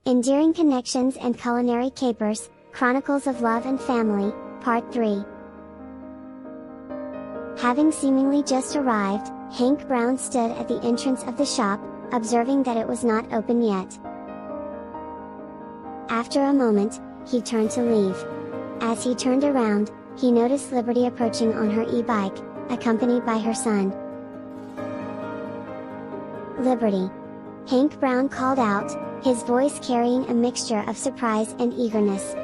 Endearing Connections and Culinary Capers, Chronicles of Love and Family, Part 3. Having seemingly just arrived, Hank Brown stood at the entrance of the shop, observing that it was not open yet. After a moment, he turned to leave. As he turned around, he noticed Liberty approaching on her e-bike, accompanied by her son. "Liberty!" Hank Brown called out, his voice carrying a mixture of surprise and eagerness.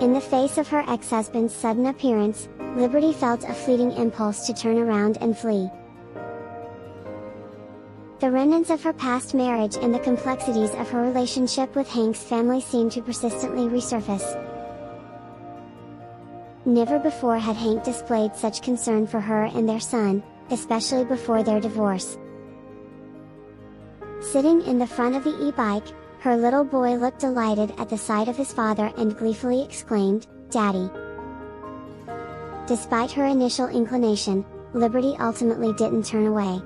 In the face of her ex-husband's sudden appearance, Liberty felt a fleeting impulse to turn around and flee. The remnants of her past marriage and the complexities of her relationship with Hank's family seemed to persistently resurface. Never before had Hank displayed such concern for her and their son, especially before their divorce. Sitting in the front of the e-bike, her little boy looked delighted at the sight of his father and gleefully exclaimed, "Daddy!" Despite her initial inclination, Liberty ultimately didn't turn away.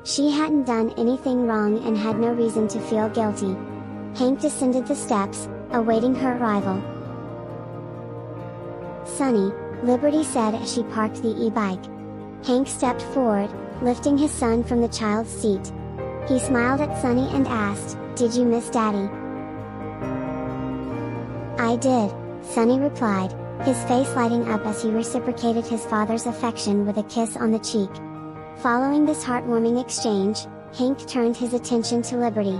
She hadn't done anything wrong and had no reason to feel guilty. Hank descended the steps, awaiting her arrival. "Sonny," Liberty said as she parked the e-bike. Hank stepped forward, lifting his son from the child's seat. He smiled at Sonny and asked, "Did you miss Daddy?" "I did," Sonny replied, his face lighting up as he reciprocated his father's affection with a kiss on the cheek. Following this heartwarming exchange, Hank turned his attention to Liberty.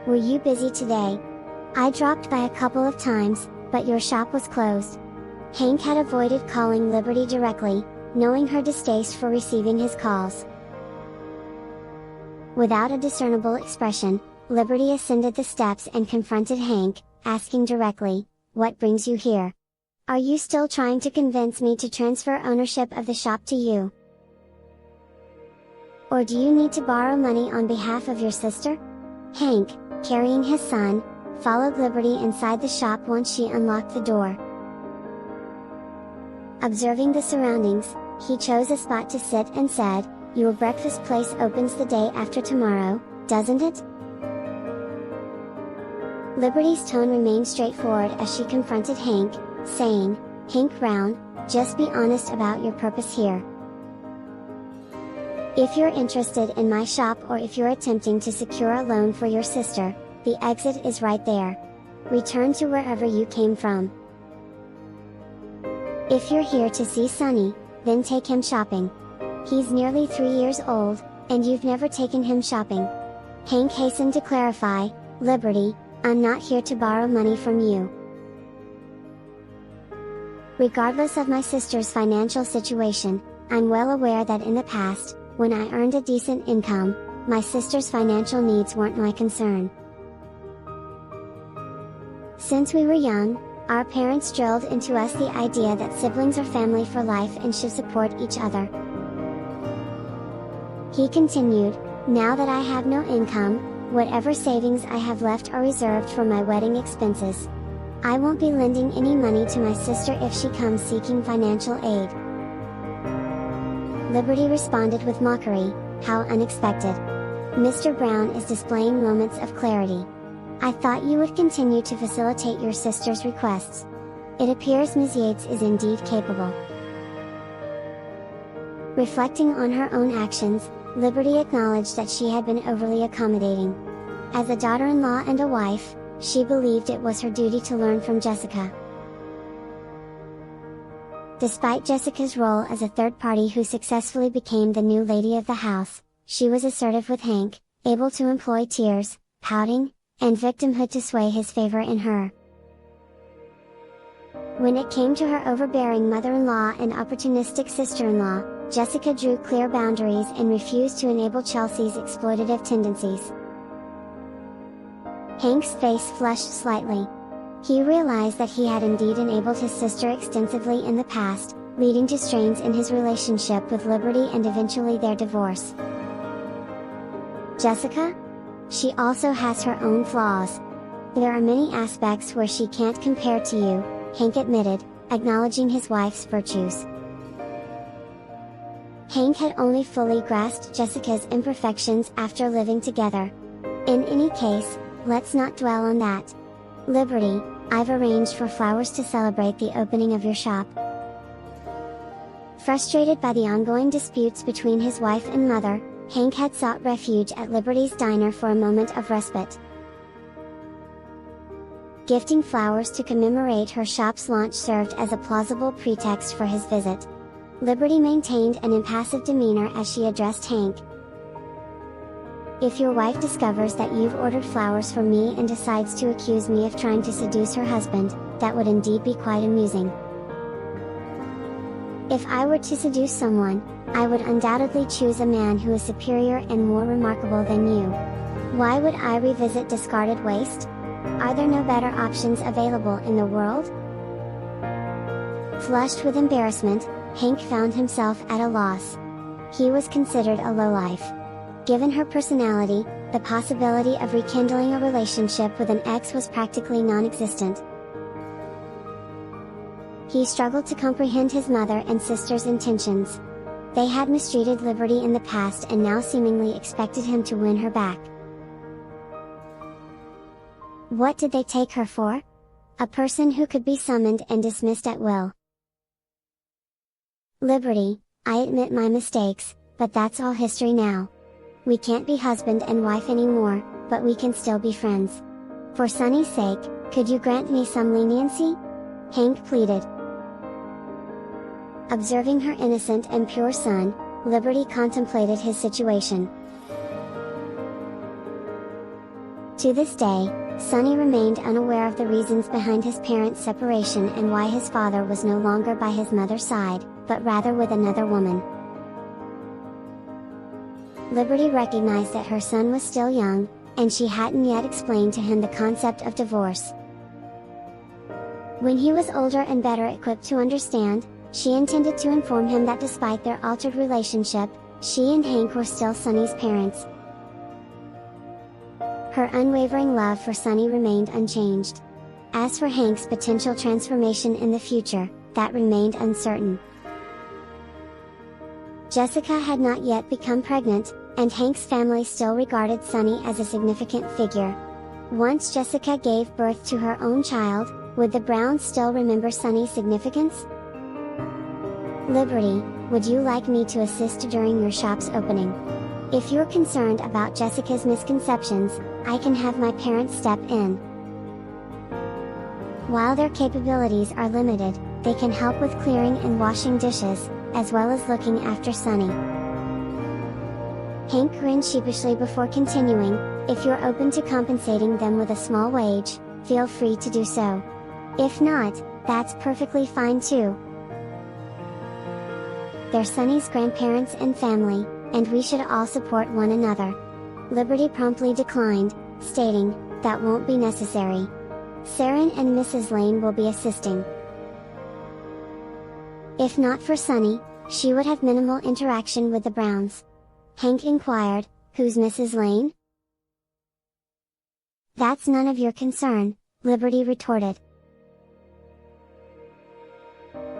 "Were you busy today? I dropped by a couple of times, but your shop was closed." Hank had avoided calling Liberty directly, knowing her distaste for receiving his calls. Without a discernible expression, Liberty ascended the steps and confronted Hank, asking directly, "What brings you here? Are you still trying to convince me to transfer ownership of the shop to you? Or do you need to borrow money on behalf of your sister?" Hank, carrying his son, followed Liberty inside the shop once she unlocked the door. Observing the surroundings, he chose a spot to sit and said, "Your breakfast place opens the day after tomorrow, doesn't it?" Liberty's tone remained straightforward as she confronted Hank, saying, "Hank Brown, just be honest about your purpose here. If you're interested in my shop or if you're attempting to secure a loan for your sister, the exit is right there. Return to wherever you came from. If you're here to see Sonny, then take him shopping. He's nearly 3 years old, and you've never taken him shopping." Hank hastened to clarify, "Liberty, I'm not here to borrow money from you. Regardless of my sister's financial situation, I'm well aware that in the past, when I earned a decent income, my sister's financial needs weren't my concern. Since we were young, our parents drilled into us the idea that siblings are family for life and should support each other." He continued, "Now that I have no income, whatever savings I have left are reserved for my wedding expenses. I won't be lending any money to my sister if she comes seeking financial aid." Liberty responded with mockery, "How unexpected. Mr. Brown is displaying moments of clarity. I thought you would continue to facilitate your sister's requests. It appears Ms. Yates is indeed capable." Reflecting on her own actions, Liberty acknowledged that she had been overly accommodating. As a daughter-in-law and a wife, she believed it was her duty to learn from Jessica. Despite Jessica's role as a third party who successfully became the new lady of the house, she was assertive with Hank, able to employ tears, pouting, and victimhood to sway his favor in her. When it came to her overbearing mother-in-law and opportunistic sister-in-law, Jessica drew clear boundaries and refused to enable Chelsea's exploitative tendencies. Hank's face flushed slightly. He realized that he had indeed enabled his sister extensively in the past, leading to strains in his relationship with Liberty and eventually their divorce. "Jessica? She also has her own flaws. There are many aspects where she can't compare to you," Hank admitted, acknowledging his wife's virtues. Hank had only fully grasped Jessica's imperfections after living together. In any case, Let's not dwell on that. Liberty, I've arranged for flowers to celebrate the opening of your shop. Frustrated by the ongoing disputes between his wife and mother, Hank had sought refuge at Liberty's diner for a moment of respite. Gifting flowers to commemorate her shop's launch served as a plausible pretext for his visit. Liberty maintained an impassive demeanor as she addressed Hank. If your wife discovers that you've ordered flowers for me and decides to accuse me of trying to seduce her husband, that would indeed be quite amusing. If I were to seduce someone, I would undoubtedly choose a man who is superior and more remarkable than you. Why would I revisit discarded waste? Are there no better options available in the world? Flushed with embarrassment, Hank found himself at a loss. He was considered a lowlife. Given her personality, the possibility of rekindling a relationship with an ex was practically non-existent. He struggled to comprehend his mother and sister's intentions. They had mistreated Liberty in the past and now seemingly expected him to win her back. What did they take her for? A person who could be summoned and dismissed at will. Liberty, I admit my mistakes, but that's all history now. We can't be husband and wife anymore, but we can still be friends. For Sunny's sake, could you grant me some leniency? Hank pleaded. Observing her innocent and pure son, Liberty contemplated his situation. To this day, Sunny remained unaware of the reasons behind his parents' separation and why his father was no longer by his mother's side, but rather with another woman. Liberty recognized that her son was still young, and she hadn't yet explained to him the concept of divorce. When he was older and better equipped to understand, she intended to inform him that despite their altered relationship, she and Hank were still Sunny's parents. Her unwavering love for Sunny remained unchanged. As for Hank's potential transformation in the future, that remained uncertain. Jessica had not yet become pregnant, and Hank's family still regarded Sunny as a significant figure. Once Jessica gave birth to her own child, would the Browns still remember Sunny's significance? Liberty, would you like me to assist during your shop's opening? If you're concerned about Jessica's misconceptions, I can have my parents step in. While their capabilities are limited, they can help with clearing and washing dishes, as well as looking after Sunny. Hank grinned sheepishly before continuing, if you're open to compensating them with a small wage, feel free to do so. If not, that's perfectly fine too. They're Sunny's grandparents and family, and we should all support one another. Liberty promptly declined, stating, that won't be necessary. Saren and Mrs. Lane will be assisting. If not for Sunny, she would have minimal interaction with the Browns. Hank inquired, who's Mrs. Lane? That's none of your concern, Liberty retorted.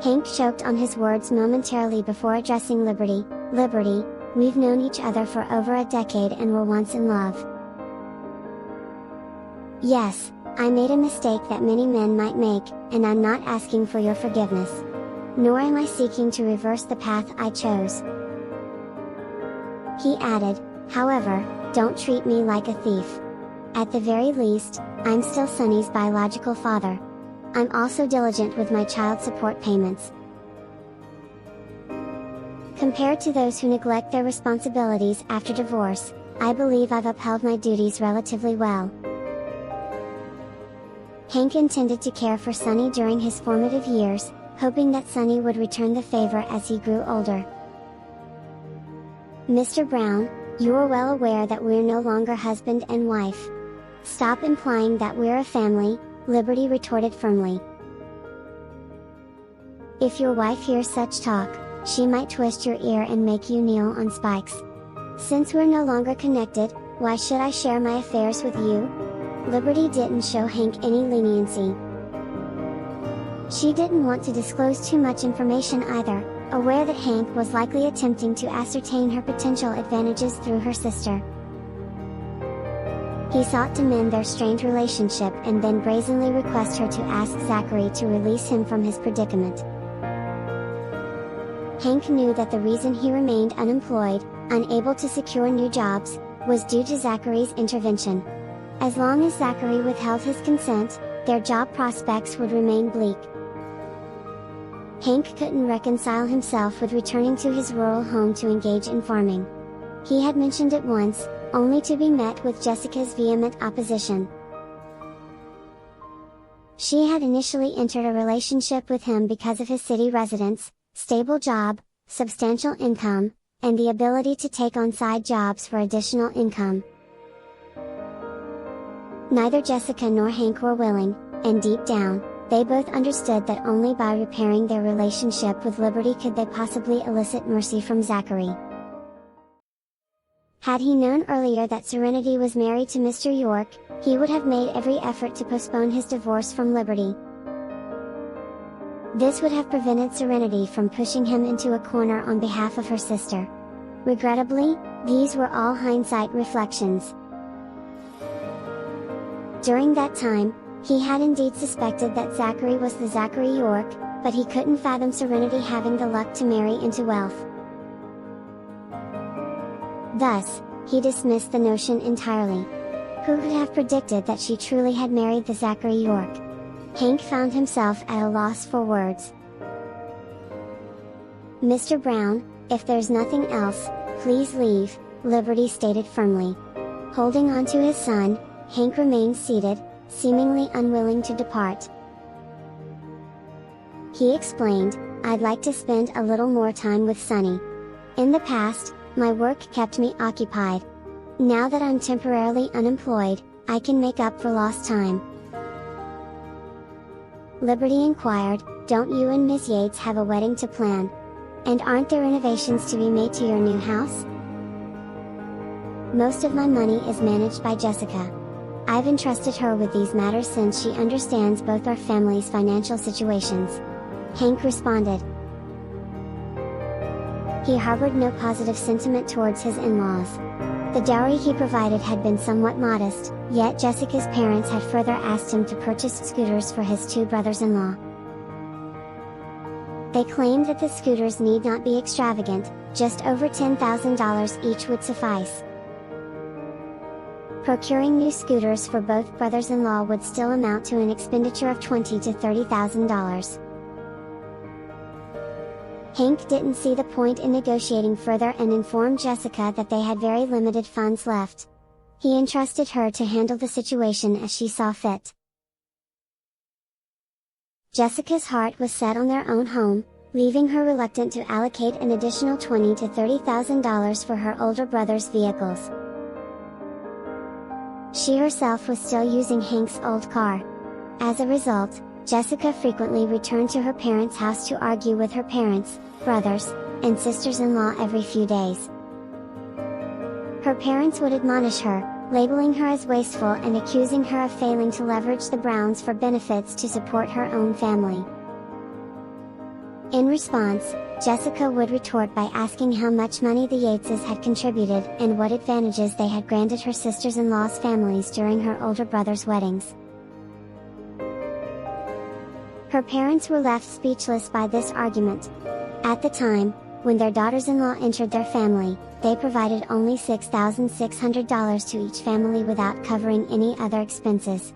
Hank choked on his words momentarily before addressing Liberty. Liberty, we've known each other for over a decade and were once in love. Yes, I made a mistake that many men might make, and I'm not asking for your forgiveness. Nor am I seeking to reverse the path I chose. He added, however, don't treat me like a thief. At the very least, I'm still Sunny's biological father. I'm also diligent with my child support payments. Compared to those who neglect their responsibilities after divorce, I believe I've upheld my duties relatively well. Hank intended to care for Sunny during his formative years, hoping that Sunny would return the favor as he grew older. Mr. Brown, you are well aware that we're no longer husband and wife. Stop implying that we're a family, Liberty retorted firmly. If your wife hears such talk, she might twist your ear and make you kneel on spikes. Since we're no longer connected, why should I share my affairs with you? Liberty didn't show Hank any leniency. She didn't want to disclose too much information either, aware that Hank was likely attempting to ascertain her potential advantages through her sister. He sought to mend their strained relationship and then brazenly request her to ask Zachary to release him from his predicament. Hank knew that the reason he remained unemployed, unable to secure new jobs, was due to Zachary's intervention. As long as Zachary withheld his consent, their job prospects would remain bleak. Hank couldn't reconcile himself with returning to his rural home to engage in farming. He had mentioned it once, only to be met with Jessica's vehement opposition. She had initially entered a relationship with him because of his city residence, stable job, substantial income, and the ability to take on side jobs for additional income. Neither Jessica nor Hank were willing, and deep down, they both understood that only by repairing their relationship with Liberty could they possibly elicit mercy from Zachary. Had he known earlier that Serenity was married to Mr. York, he would have made every effort to postpone his divorce from Liberty. This would have prevented Serenity from pushing him into a corner on behalf of her sister. Regrettably, these were all hindsight reflections. During that time, he had indeed suspected that Zachary was the Zachary York, but he couldn't fathom Serenity having the luck to marry into wealth. Thus, he dismissed the notion entirely. Who could have predicted that she truly had married the Zachary York? Hank found himself at a loss for words. "Mr. Brown, if there's nothing else, please leave," Liberty stated firmly. Holding on to his son, Hank remained seated, seemingly unwilling to depart. He explained, "I'd like to spend a little more time with Sonny. In the past, my work kept me occupied. Now that I'm temporarily unemployed, I can make up for lost time." Liberty inquired, "Don't you and Ms. Yates have a wedding to plan? And aren't there renovations to be made to your new house?" "Most of my money is managed by Jessica. I've entrusted her with these matters since she understands both our families' financial situations," Hank responded. He harbored no positive sentiment towards his in-laws. The dowry he provided had been somewhat modest, yet Jessica's parents had further asked him to purchase scooters for his two brothers-in-law. They claimed that the scooters need not be extravagant, just over $10,000 each would suffice. Procuring new scooters for both brothers-in-law would still amount to an expenditure of $20,000 to $30,000. Hank didn't see the point in negotiating further and informed Jessica that they had very limited funds left. He entrusted her to handle the situation as she saw fit. Jessica's heart was set on their own home, leaving her reluctant to allocate an additional $20,000 to $30,000 for her older brother's vehicles. She herself was still using Hank's old car. As a result, Jessica frequently returned to her parents' house to argue with her parents, brothers, and sisters-in-law every few days. Her parents would admonish her, labeling her as wasteful and accusing her of failing to leverage the Browns for benefits to support her own family. In response, Jessica would retort by asking how much money the Yateses had contributed and what advantages they had granted her sisters-in-law's families during her older brother's weddings. Her parents were left speechless by this argument. At the time, when their daughters-in-law entered their family, they provided only $6,600 to each family without covering any other expenses.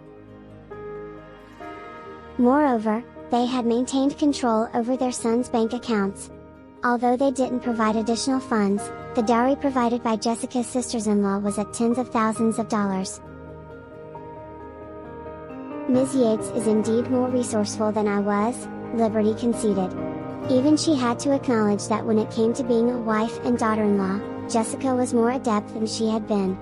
Moreover, they had maintained control over their sons' bank accounts. Although they didn't provide additional funds, the dowry provided by Jessica's sisters-in-law was at tens of thousands of dollars. "Ms. Yates is indeed more resourceful than I was," Liberty conceded. Even she had to acknowledge that when it came to being a wife and daughter-in-law, Jessica was more adept than she had been.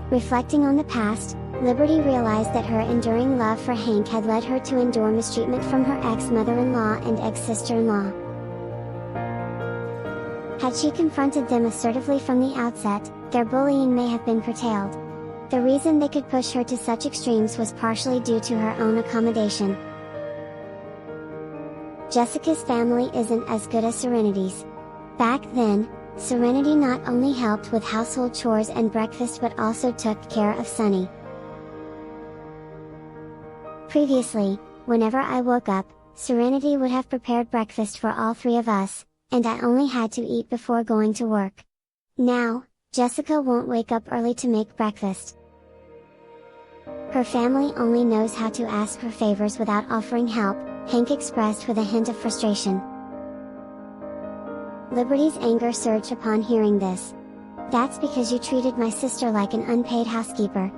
Reflecting on the past, Liberty realized that her enduring love for Hank had led her to endure mistreatment from her ex-mother-in-law and ex-sister-in-law. Had she confronted them assertively from the outset, their bullying may have been curtailed. The reason they could push her to such extremes was partially due to her own accommodation. Jessica's family isn't as good as Serenity's. Back then, Serenity not only helped with household chores and breakfast but also took care of Sunny. Previously, whenever I woke up, Serenity would have prepared breakfast for all three of us, and I only had to eat before going to work. Now, Jessica won't wake up early to make breakfast. Her family only knows how to ask for favors without offering help, Hank expressed with a hint of frustration. Liberty's anger surged upon hearing this. That's because you treated my sister like an unpaid housekeeper.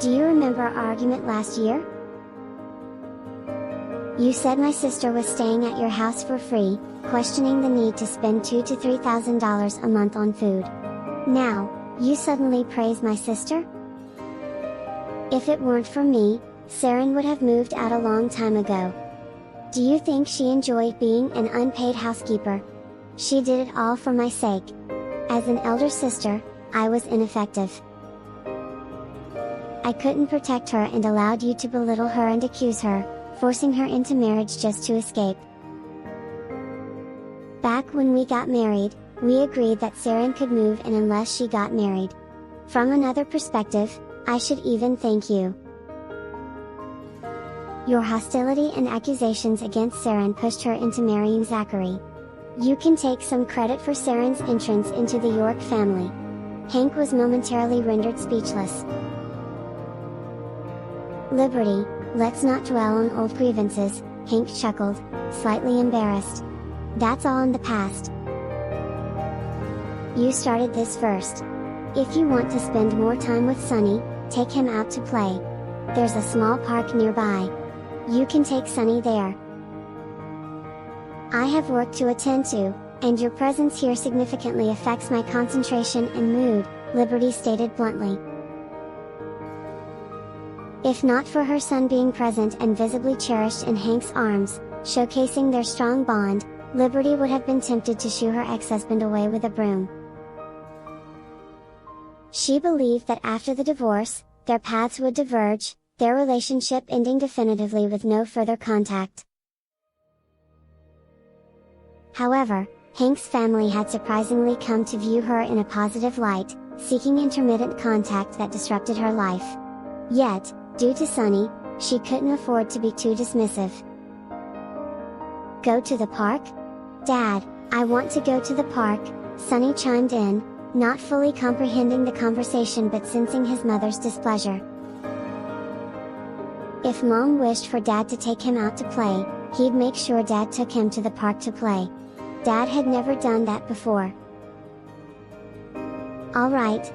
Do you remember our argument last year? You said my sister was staying at your house for free, questioning the need to spend $2,000 to $3,000 a month on food. Now, you suddenly praise my sister? If it weren't for me, Saren would have moved out a long time ago. Do you think she enjoyed being an unpaid housekeeper? She did it all for my sake. As an elder sister, I was ineffective. I couldn't protect her and allowed you to belittle her and accuse her, forcing her into marriage just to escape. Back when we got married, we agreed that Saren could move in unless she got married. From another perspective, I should even thank you. Your hostility and accusations against Saren pushed her into marrying Zachary. You can take some credit for Saren's entrance into the York family. Hank was momentarily rendered speechless. Liberty, let's not dwell on old grievances, Hank chuckled, slightly embarrassed. That's all in the past. You started this first. If you want to spend more time with Sunny, take him out to play. There's a small park nearby. You can take Sunny there. I have work to attend to, and your presence here significantly affects my concentration and mood, Liberty stated bluntly. If not for her son being present and visibly cherished in Hank's arms, showcasing their strong bond, Liberty would have been tempted to shoo her ex-husband away with a broom. She believed that after the divorce, their paths would diverge, their relationship ending definitively with no further contact. However, Hank's family had surprisingly come to view her in a positive light, seeking intermittent contact that disrupted her life. Yet, due to Sunny, she couldn't afford to be too dismissive. Go to the park? Dad, I want to go to the park, Sunny chimed in, not fully comprehending the conversation but sensing his mother's displeasure. If Mom wished for Dad to take him out to play, he'd make sure Dad took him to the park to play. Dad had never done that before. Alright,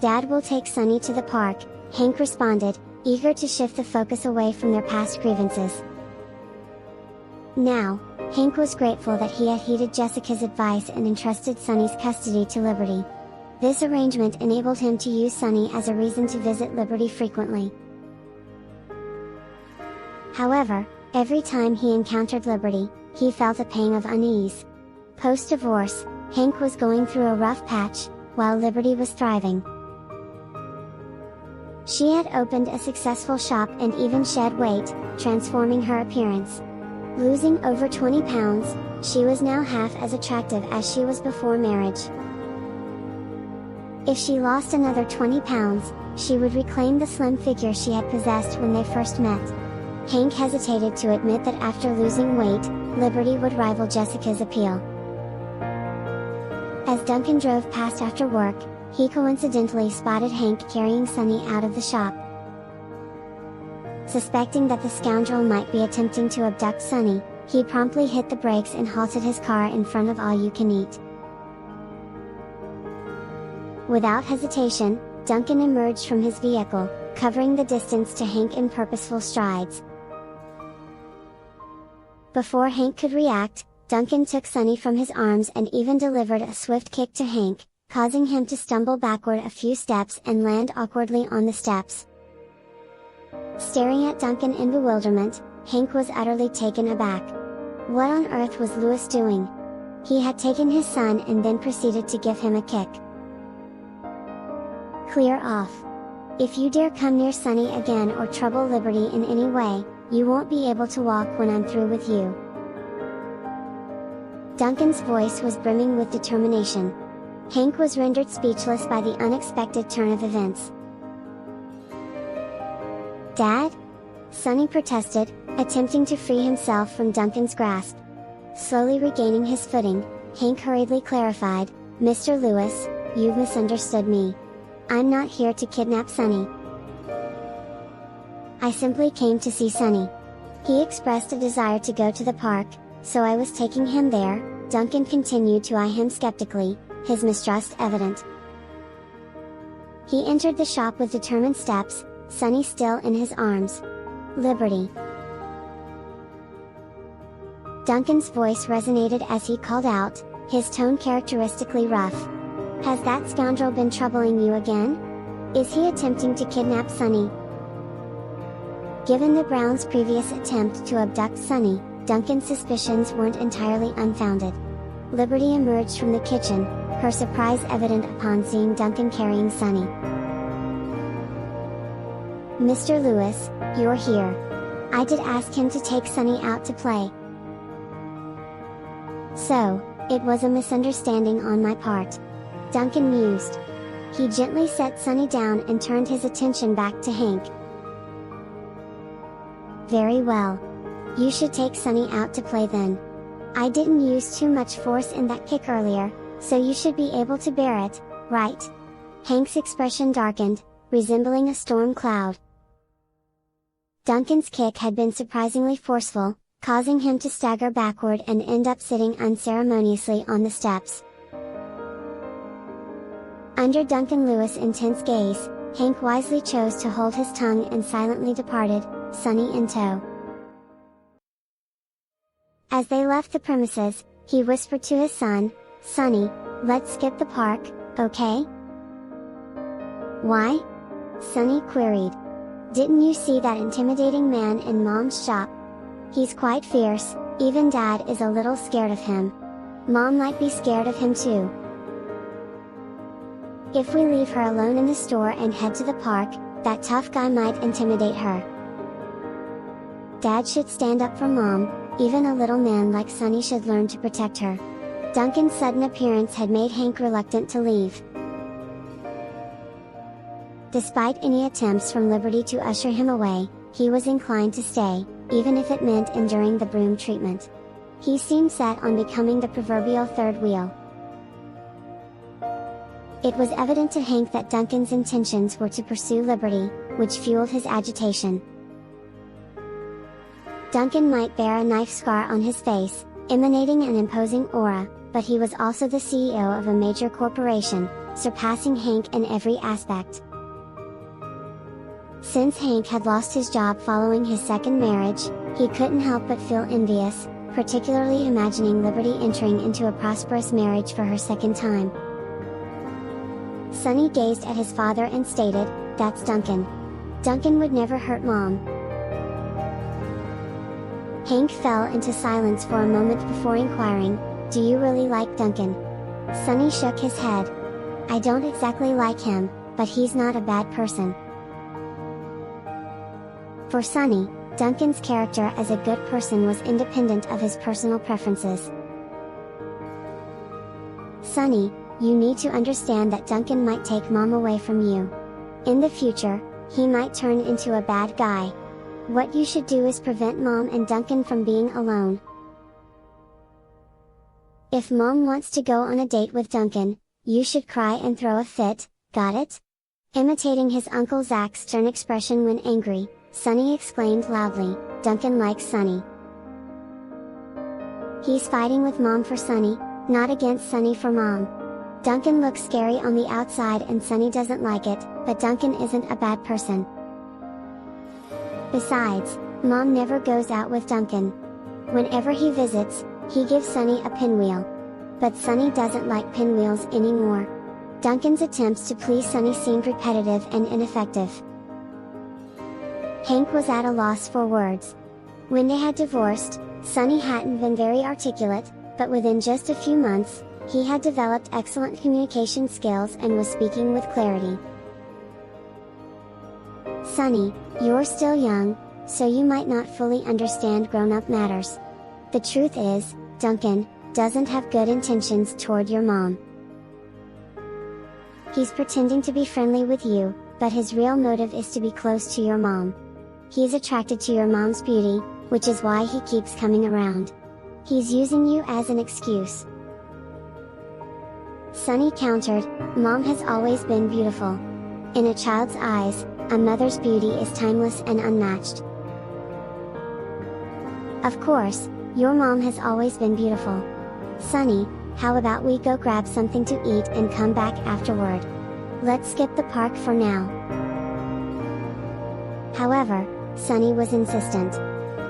Dad will take Sunny to the park, Hank responded, eager to shift the focus away from their past grievances. Now, Hank was grateful that he had heeded Jessica's advice and entrusted Sunny's custody to Liberty. This arrangement enabled him to use Sunny as a reason to visit Liberty frequently. However, every time he encountered Liberty, he felt a pang of unease. Post-divorce, Hank was going through a rough patch, while Liberty was thriving. She had opened a successful shop and even shed weight, transforming her appearance. Losing over 20 pounds, she was now half as attractive as she was before marriage. If she lost another 20 pounds, she would reclaim the slim figure she had possessed when they first met. Hank hesitated to admit that after losing weight, Liberty would rival Jessica's appeal. As Duncan drove past after work, he coincidentally spotted Hank carrying Sunny out of the shop. Suspecting that the scoundrel might be attempting to abduct Sunny, he promptly hit the brakes and halted his car in front of All You Can Eat. Without hesitation, Duncan emerged from his vehicle, covering the distance to Hank in purposeful strides. Before Hank could react, Duncan took Sunny from his arms and even delivered a swift kick to Hank, causing him to stumble backward a few steps and land awkwardly on the steps. Staring at Duncan in bewilderment, Hank was utterly taken aback. What on earth was Louis doing? He had taken his son and then proceeded to give him a kick. Clear off. If you dare come near Sunny again or trouble Liberty in any way, you won't be able to walk when I'm through with you. Duncan's voice was brimming with determination. Hank was rendered speechless by the unexpected turn of events. "Dad?" Sonny protested, attempting to free himself from Duncan's grasp. Slowly regaining his footing, Hank hurriedly clarified, "Mr. Lewis, you've misunderstood me. I'm not here to kidnap Sonny. I simply came to see Sonny. He expressed a desire to go to the park, so I was taking him there." Duncan continued to eye him skeptically, his mistrust evident. He entered the shop with determined steps, Sonny still in his arms. "Liberty." Duncan's voice resonated as he called out, his tone characteristically rough. "Has that scoundrel been troubling you again? Is he attempting to kidnap Sonny?" Given the Browns' previous attempt to abduct Sonny, Duncan's suspicions weren't entirely unfounded. Liberty emerged from the kitchen, her surprise evident upon seeing Duncan carrying Sonny. "Mr. Lewis, you're here. I did ask him to take Sonny out to play." "So, it was a misunderstanding on my part," Duncan mused. He gently set Sonny down and turned his attention back to Hank. "Very well. You should take Sonny out to play then. I didn't use too much force in that kick earlier, so you should be able to bear it, right?" Hank's expression darkened, resembling a storm cloud. Duncan's kick had been surprisingly forceful, causing him to stagger backward and end up sitting unceremoniously on the steps. Under Duncan Lewis' intense gaze, Hank wisely chose to hold his tongue and silently departed, Sonny in tow. As they left the premises, he whispered to his son, "Sonny, let's skip the park, okay?" "Why?" Sonny queried. "Didn't you see that intimidating man in Mom's shop? He's quite fierce, even Dad is a little scared of him. Mom might be scared of him too. If we leave her alone in the store and head to the park, that tough guy might intimidate her. Dad should stand up for Mom, even a little man like Sonny should learn to protect her." Duncan's sudden appearance had made Hank reluctant to leave. Despite any attempts from Liberty to usher him away, he was inclined to stay, even if it meant enduring the broom treatment. He seemed set on becoming the proverbial third wheel. It was evident to Hank that Duncan's intentions were to pursue Liberty, which fueled his agitation. Duncan might bear a knife scar on his face, emanating an imposing aura, but he was also the CEO of a major corporation, surpassing Hank in every aspect. Since Hank had lost his job following his second marriage, he couldn't help but feel envious, particularly imagining Liberty entering into a prosperous marriage for her second time. Sonny gazed at his father and stated, "That's Duncan. Duncan would never hurt Mom." Hank fell into silence for a moment before inquiring, "Do you really like Duncan?" Sonny shook his head. "I don't exactly like him, but he's not a bad person." For Sonny, Duncan's character as a good person was independent of his personal preferences. "Sonny, you need to understand that Duncan might take Mom away from you. In the future, he might turn into a bad guy. What you should do is prevent Mom and Duncan from being alone. If Mom wants to go on a date with Duncan, you should cry and throw a fit, got it?" Imitating his Uncle Zach's stern expression when angry, Sonny exclaimed loudly, "Duncan likes Sonny. He's fighting with Mom for Sonny, not against Sonny for Mom. Duncan looks scary on the outside and Sonny doesn't like it, but Duncan isn't a bad person. Besides, Mom never goes out with Duncan. Whenever he visits, he gives Sonny a pinwheel. But Sonny doesn't like pinwheels anymore." Duncan's attempts to please Sonny seemed repetitive and ineffective. Hank was at a loss for words. When they had divorced, Sonny hadn't been very articulate, but within just a few months, he had developed excellent communication skills and was speaking with clarity. "Sonny, you're still young, so you might not fully understand grown-up matters. The truth is, Duncan, doesn't have good intentions toward your mom. He's pretending to be friendly with you, but his real motive is to be close to your mom. He's attracted to your mom's beauty, which is why he keeps coming around. He's using you as an excuse." Sunny countered, "Mom has always been beautiful. In a child's eyes, a mother's beauty is timeless and unmatched." "Of course, your mom has always been beautiful. Sunny, how about we go grab something to eat and come back afterward? Let's skip the park for now." However, Sunny was insistent.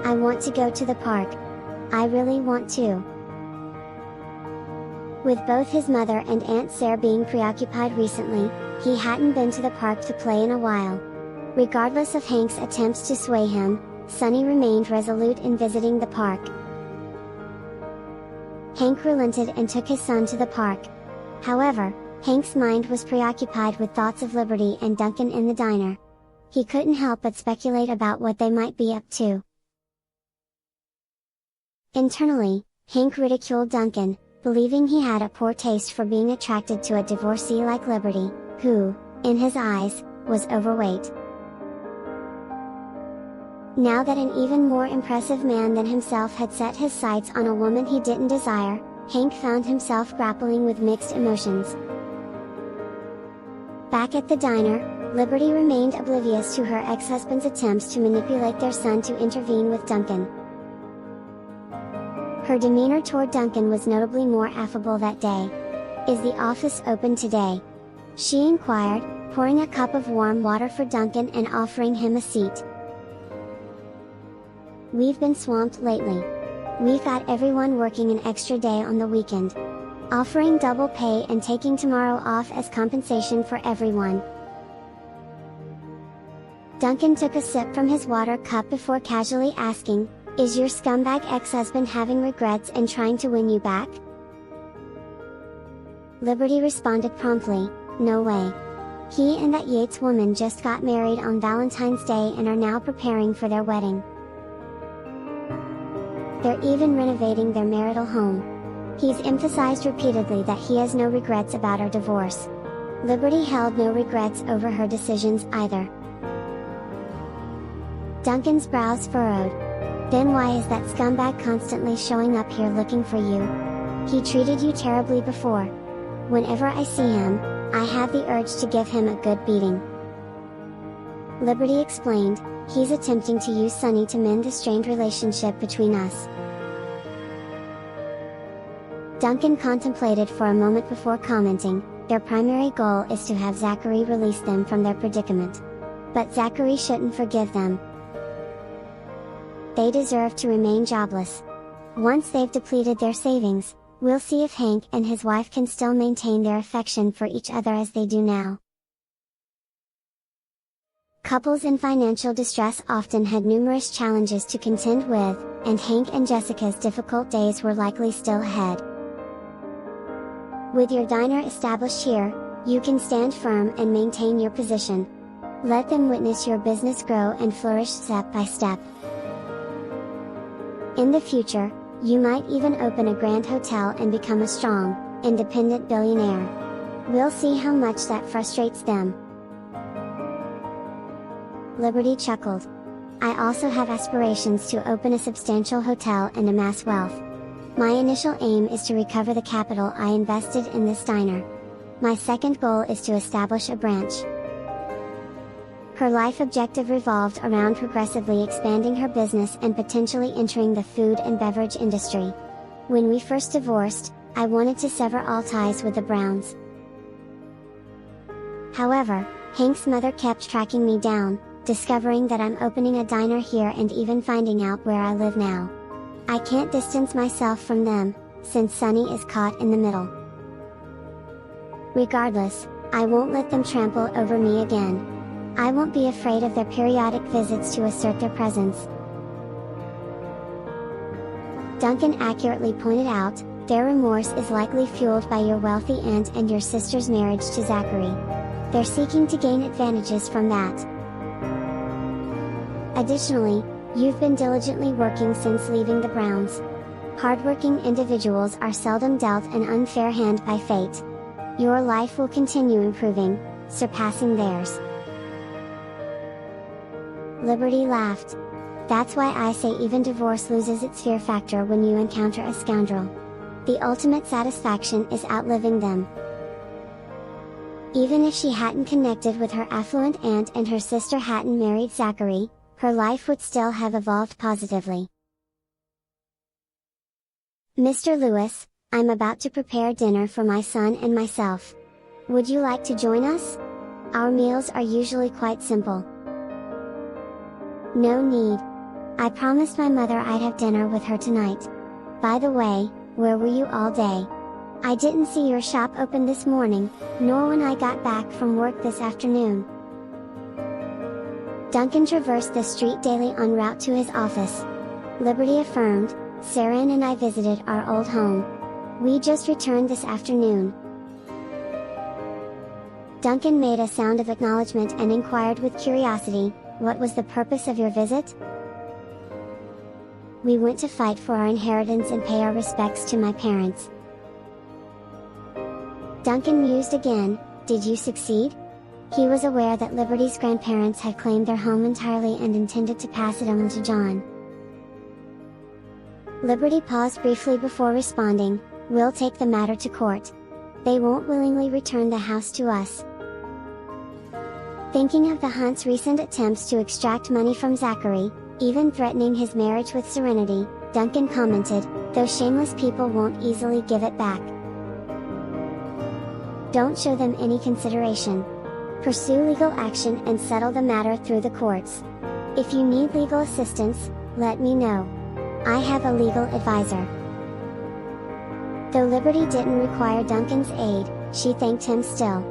"I want to go to the park. I really want to." With both his mother and Aunt Sarah being preoccupied recently, he hadn't been to the park to play in a while. Regardless of Hank's attempts to sway him, Sunny remained resolute in visiting the park. Hank relented and took his son to the park. However, Hank's mind was preoccupied with thoughts of Liberty and Duncan in the diner. He couldn't help but speculate about what they might be up to. Internally, Hank ridiculed Duncan, believing he had a poor taste for being attracted to a divorcee like Liberty, who, in his eyes, was overweight. Now that an even more impressive man than himself had set his sights on a woman he didn't desire, Hank found himself grappling with mixed emotions. Back at the diner, Liberty remained oblivious to her ex-husband's attempts to manipulate their son to intervene with Duncan. Her demeanor toward Duncan was notably more affable that day. "Is the office open today?" she inquired, pouring a cup of warm water for Duncan and offering him a seat. "We've been swamped lately. We've got everyone working an extra day on the weekend. Offering double pay and taking tomorrow off as compensation for everyone." Duncan took a sip from his water cup before casually asking, "Is your scumbag ex-husband having regrets and trying to win you back?" Liberty responded promptly, "No way. He and that Yates woman just got married on Valentine's Day and are now preparing for their wedding. They're even renovating their marital home. He's emphasized repeatedly that he has no regrets about our divorce." Liberty held no regrets over her decisions either. Duncan's brows furrowed. "Then why is that scumbag constantly showing up here looking for you? He treated you terribly before. Whenever I see him, I have the urge to give him a good beating." Liberty explained, "He's attempting to use Sunny to mend the strained relationship between us." Duncan contemplated for a moment before commenting, "Their primary goal is to have Zachary release them from their predicament. But Zachary shouldn't forgive them. They deserve to remain jobless. Once they've depleted their savings, we'll see if Hank and his wife can still maintain their affection for each other as they do now." Couples in financial distress often had numerous challenges to contend with, and Hank and Jessica's difficult days were likely still ahead. With your diner established here, you can stand firm and maintain your position. Let them witness your business grow and flourish step by step. In the future, you might even open a grand hotel and become a strong, independent billionaire. We'll see how much that frustrates them." Liberty chuckled. "I also have aspirations to open a substantial hotel and amass wealth. My initial aim is to recover the capital I invested in this diner. My second goal is to establish a branch." Her life objective revolved around progressively expanding her business and potentially entering the food and beverage industry. "When we first divorced, I wanted to sever all ties with the Browns. However, Hank's mother kept tracking me down, discovering that I'm opening a diner here and even finding out where I live now. I can't distance myself from them, since Sunny is caught in the middle. Regardless, I won't let them trample over me again. I won't be afraid of their periodic visits to assert their presence." Duncan accurately pointed out, "Their remorse is likely fueled by your wealthy aunt and your sister's marriage to Zachary. They're seeking to gain advantages from that. Additionally, you've been diligently working since leaving the Browns. Hardworking individuals are seldom dealt an unfair hand by fate. Your life will continue improving, surpassing theirs. Liberty laughed. That's why I say even divorce loses its fear factor when you encounter a scoundrel. The ultimate satisfaction is outliving them. Even if she hadn't connected with her affluent aunt and her sister hadn't married Zachary, her life would still have evolved positively. Mr. Lewis, I'm about to prepare dinner for my son and myself. Would you like to join us? Our meals are usually quite simple. No need. I promised my mother I'd have dinner with her tonight. By the way, where were you all day? I didn't see your shop open this morning, nor when I got back from work this afternoon. Duncan traversed the street daily en route to his office. Liberty affirmed, Saren and I visited our old home. We just returned this afternoon. Duncan made a sound of acknowledgement and inquired with curiosity, what was the purpose of your visit? We went to fight for our inheritance and pay our respects to my parents. Duncan mused again, did you succeed? He was aware that Liberty's grandparents had claimed their home entirely and intended to pass it on to John. Liberty paused briefly before responding, we'll take the matter to court. They won't willingly return the house to us. Thinking of the Hunt's recent attempts to extract money from Zachary, even threatening his marriage with Serenity, Duncan commented, those shameless people won't easily give it back. Don't show them any consideration. Pursue legal action and settle the matter through the courts. If you need legal assistance, let me know. I have a legal advisor. Though Liberty didn't require Duncan's aid, she thanked him still.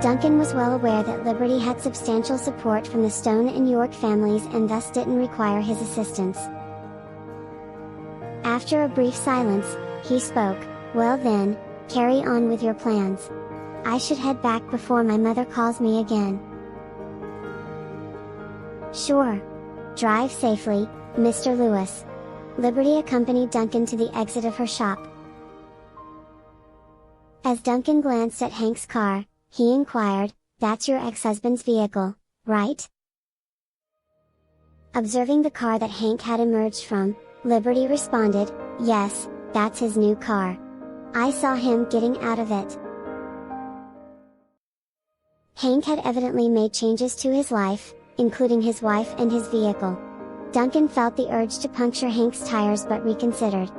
Duncan was well aware that Liberty had substantial support from the Stone and York families and thus didn't require his assistance. After a brief silence, he spoke, well then, carry on with your plans. I should head back before my mother calls me again. Sure. Drive safely, Mr. Lewis. Liberty accompanied Duncan to the exit of her shop. As Duncan glanced at Hank's car, he inquired, that's your ex-husband's vehicle, right? Observing the car that Hank had emerged from, Liberty responded, yes, that's his new car. I saw him getting out of it. Hank had evidently made changes to his life, including his wife and his vehicle. Duncan felt the urge to puncture Hank's tires but reconsidered.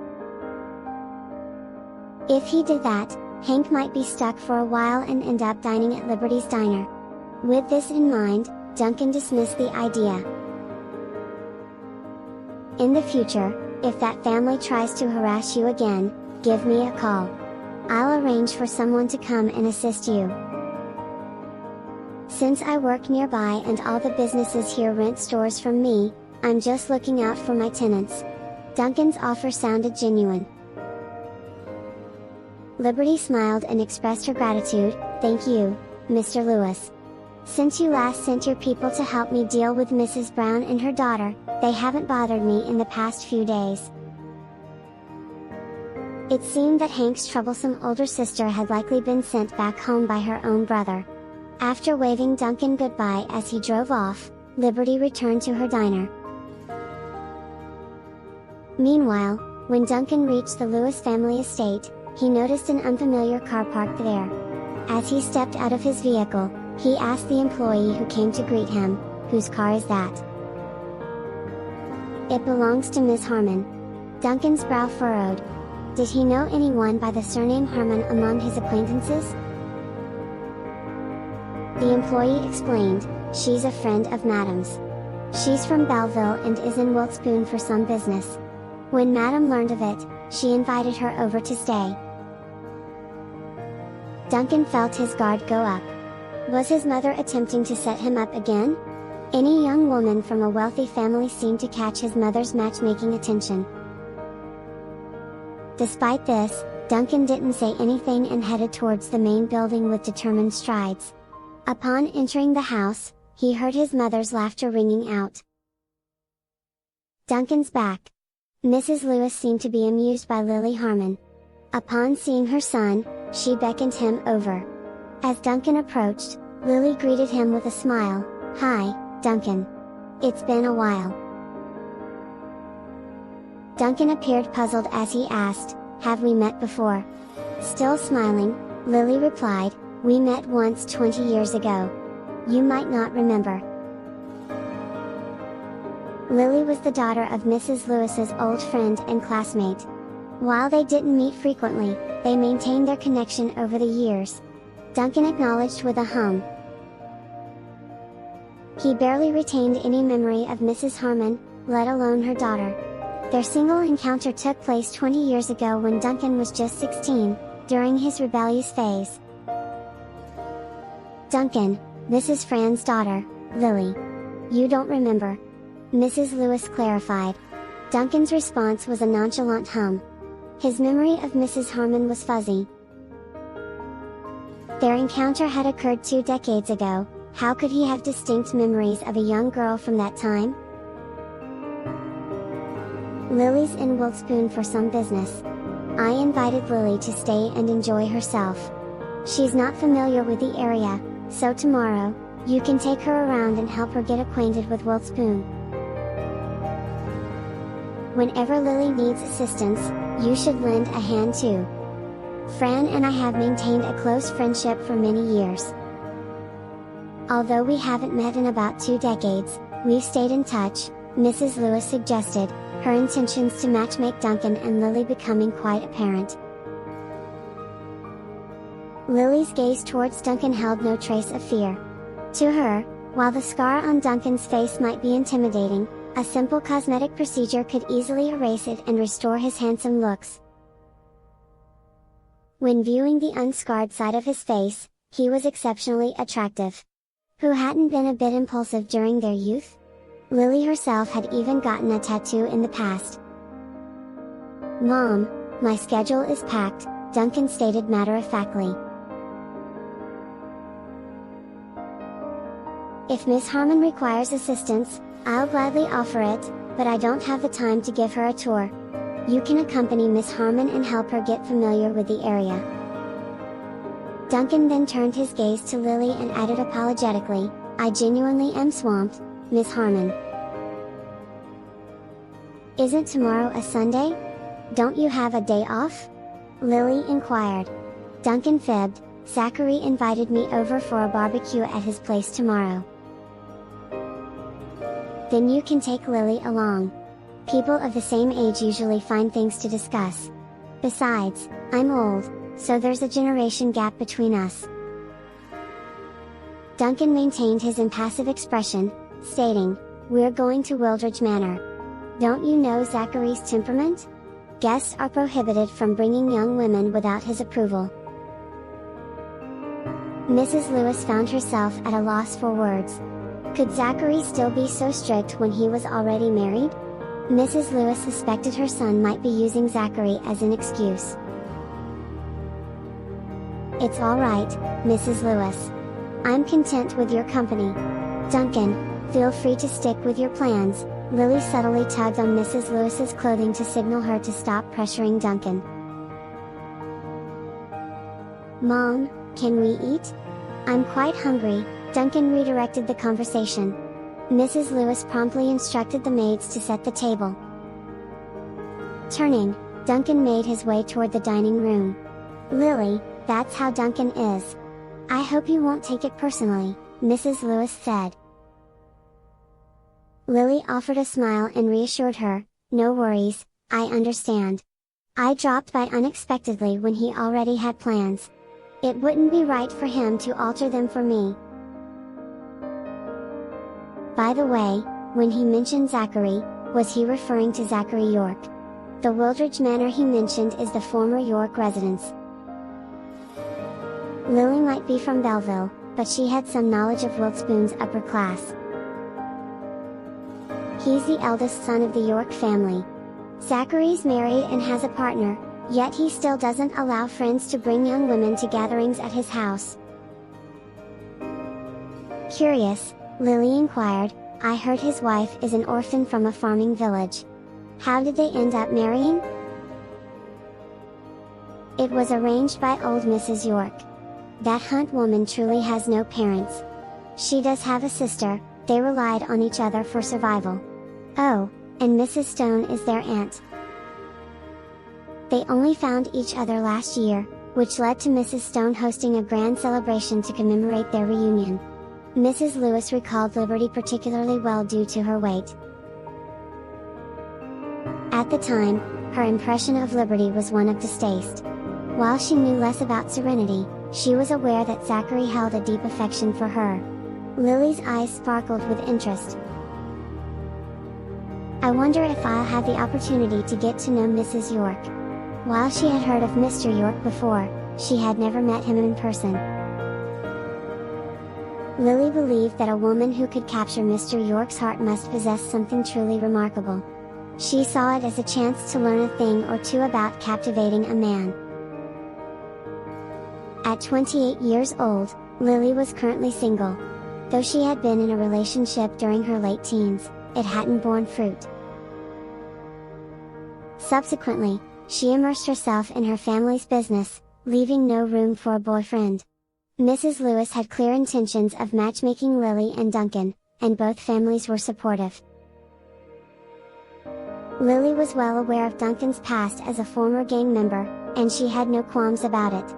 If he did that, Hank might be stuck for a while and end up dining at Liberty's diner. With this in mind, Duncan dismissed the idea. In the future, if that family tries to harass you again, give me a call. I'll arrange for someone to come and assist you. Since I work nearby and all the businesses here rent stores from me, I'm just looking out for my tenants. Duncan's offer sounded genuine. Liberty smiled and expressed her gratitude, thank you, Mr. Lewis. Since you last sent your people to help me deal with Mrs. Brown and her daughter, they haven't bothered me in the past few days. It seemed that Hank's troublesome older sister had likely been sent back home by her own brother. After waving Duncan goodbye as he drove off, Liberty returned to her diner. Meanwhile, when Duncan reached the Lewis family estate, he noticed an unfamiliar car parked there. As he stepped out of his vehicle, he asked the employee who came to greet him, whose car is that? It belongs to Miss Harmon. Duncan's brow furrowed. Did he know anyone by the surname Harmon among his acquaintances? The employee explained, she's a friend of Madam's. She's from Belleville and is in Wilkespoon for some business. When Madam learned of it, she invited her over to stay. Duncan felt his guard go up. Was his mother attempting to set him up again? Any young woman from a wealthy family seemed to catch his mother's matchmaking attention. Despite this, Duncan didn't say anything and headed towards the main building with determined strides. Upon entering the house, he heard his mother's laughter ringing out. Duncan's back. Mrs. Lewis seemed to be amused by Lily Harmon. Upon seeing her son, she beckoned him over. As Duncan approached, Lily greeted him with a smile. "Hi, Duncan. It's been a while." Duncan appeared puzzled as he asked, "Have we met before?" Still smiling, Lily replied, "We met once 20 years ago. You might not remember." Lily was the daughter of Mrs. Lewis's old friend and classmate. While they didn't meet frequently, they maintained their connection over the years. Duncan acknowledged with a hum. He barely retained any memory of Mrs. Harmon, let alone her daughter. Their single encounter took place 20 years ago when Duncan was just 16, during his rebellious phase. "Duncan, this is Fran's daughter, Lily. You don't remember?" Mrs. Lewis clarified. Duncan's response was a nonchalant hum. His memory of Mrs. Harmon was fuzzy. Their encounter had occurred 2 decades ago. How could he have distinct memories of a young girl from that time? "Lily's in Wiltspoon for some business. I invited Lily to stay and enjoy herself. She's not familiar with the area, so tomorrow, you can take her around and help her get acquainted with Wiltspoon. Whenever Lily needs assistance, you should lend a hand too. Fran and I have maintained a close friendship for many years. Although we haven't met in about 2 decades, we've stayed in touch," Mrs. Lewis suggested, her intentions to matchmake Duncan and Lily becoming quite apparent. Lily's gaze towards Duncan held no trace of fear. To her, while the scar on Duncan's face might be intimidating, a simple cosmetic procedure could easily erase it and restore his handsome looks. When viewing the unscarred side of his face, he was exceptionally attractive. Who hadn't been a bit impulsive during their youth? Lily herself had even gotten a tattoo in the past. "Mom, my schedule is packed," Duncan stated matter-of-factly. "If Miss Harmon requires assistance, I'll gladly offer it, but I don't have the time to give her a tour. You can accompany Miss Harmon and help her get familiar with the area." Duncan then turned his gaze to Lily and added apologetically, "I genuinely am swamped, Miss Harmon." "Isn't tomorrow a Sunday? Don't you have a day off?" Lily inquired. Duncan fibbed, "Zachary invited me over for a barbecue at his place tomorrow." "Then you can take Lily along. People of the same age usually find things to discuss. Besides, I'm old, so there's a generation gap between us." Duncan maintained his impassive expression, stating, "We're going to Wildridge Manor. Don't you know Zachary's temperament? Guests are prohibited from bringing young women without his approval." Mrs. Lewis found herself at a loss for words. Could Zachary still be so strict when he was already married? Mrs. Lewis suspected her son might be using Zachary as an excuse. "It's all right, Mrs. Lewis. I'm content with your company. Duncan, feel free to stick with your plans." Lily subtly tugged on Mrs. Lewis's clothing to signal her to stop pressuring Duncan. "Mom, can we eat? I'm quite hungry," Duncan redirected the conversation. Mrs. Lewis promptly instructed the maids to set the table. Turning, Duncan made his way toward the dining room. "Lily, that's how Duncan is. I hope you won't take it personally," Mrs. Lewis said. Lily offered a smile and reassured her, "No worries, I understand. I dropped by unexpectedly when he already had plans. It wouldn't be right for him to alter them for me." By the way, when he mentioned Zachary, was he referring to Zachary York? The Wildridge Manor he mentioned is the former York residence. Lily might be from Belleville, but she had some knowledge of Wiltspoon's upper class. He's the eldest son of the York family. Zachary's married and has a partner, yet he still doesn't allow friends to bring young women to gatherings at his house. Curious, Lily inquired, "I heard his wife is an orphan from a farming village. How did they end up marrying? It was arranged by old Mrs. York. That Hunt woman truly has no parents. She does have a sister, they relied on each other for survival. Oh, and Mrs. Stone is their aunt. They only found each other last year, which led to Mrs. Stone hosting a grand celebration to commemorate their reunion. Mrs. Lewis recalled Liberty particularly well due to her weight. At the time, her impression of Liberty was one of distaste. While she knew less about Serenity, she was aware that Zachary held a deep affection for her. Lily's eyes sparkled with interest. I wonder if I'll have the opportunity to get to know Mrs. York. While she had heard of Mr. York before, she had never met him in person. Lily believed that a woman who could capture Mr. York's heart must possess something truly remarkable. She saw it as a chance to learn a thing or two about captivating a man. At 28 years old, Lily was currently single. Though she had been in a relationship during her late teens, it hadn't borne fruit. Subsequently, she immersed herself in her family's business, leaving no room for a boyfriend. Mrs. Lewis had clear intentions of matchmaking Lily and Duncan, and both families were supportive. Lily was well aware of Duncan's past as a former gang member, and she had no qualms about it.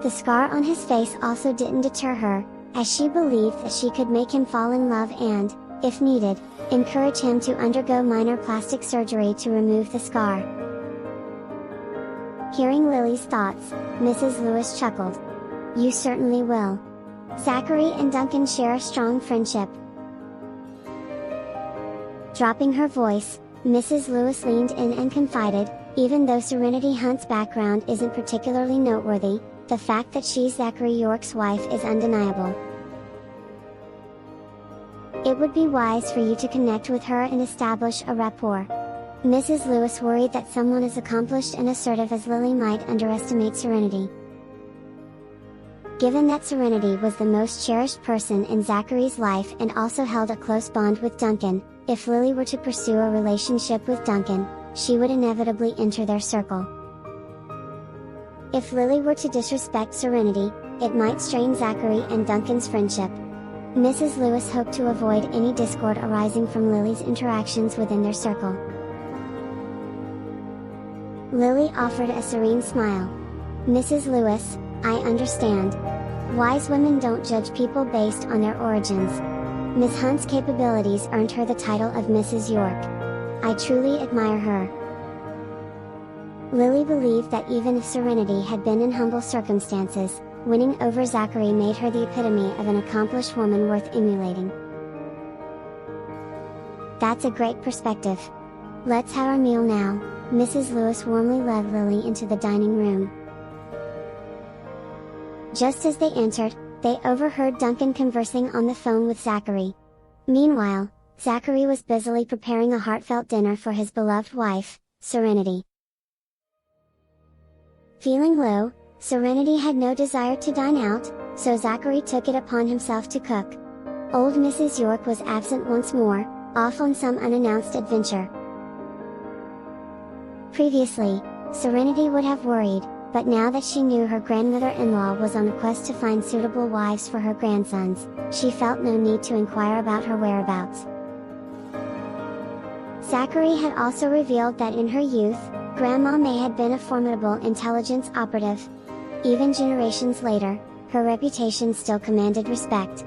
The scar on his face also didn't deter her, as she believed that she could make him fall in love and, if needed, encourage him to undergo minor plastic surgery to remove the scar. Hearing Lily's thoughts, Mrs. Lewis chuckled. You certainly will. Zachary and Duncan share a strong friendship. Dropping her voice, Mrs. Lewis leaned in and confided, even though Serenity Hunt's background isn't particularly noteworthy, the fact that she's Zachary York's wife is undeniable. It would be wise for you to connect with her and establish a rapport. Mrs. Lewis worried that someone as accomplished and assertive as Lily might underestimate Serenity. Given that Serenity was the most cherished person in Zachary's life and also held a close bond with Duncan, if Lily were to pursue a relationship with Duncan, she would inevitably enter their circle. If Lily were to disrespect Serenity, it might strain Zachary and Duncan's friendship. Mrs. Lewis hoped to avoid any discord arising from Lily's interactions within their circle. Lily offered a serene smile. Mrs. Lewis, I understand. Wise women don't judge people based on their origins. Miss Hunt's capabilities earned her the title of Mrs. York. I truly admire her. Lily believed that even if Serenity had been in humble circumstances, winning over Zachary made her the epitome of an accomplished woman worth emulating. That's a great perspective. Let's have our meal now. Mrs. Lewis warmly led Lily into the dining room. Just as they entered, they overheard Duncan conversing on the phone with Zachary. Meanwhile, Zachary was busily preparing a heartfelt dinner for his beloved wife, Serenity. Feeling low, Serenity had no desire to dine out, so Zachary took it upon himself to cook. Old Mrs. York was absent once more, off on some unannounced adventure. Previously, Serenity would have worried, but now that she knew her grandmother-in-law was on a quest to find suitable wives for her grandsons, she felt no need to inquire about her whereabouts. Zachary had also revealed that in her youth, Grandma May had been a formidable intelligence operative. Even generations later, her reputation still commanded respect.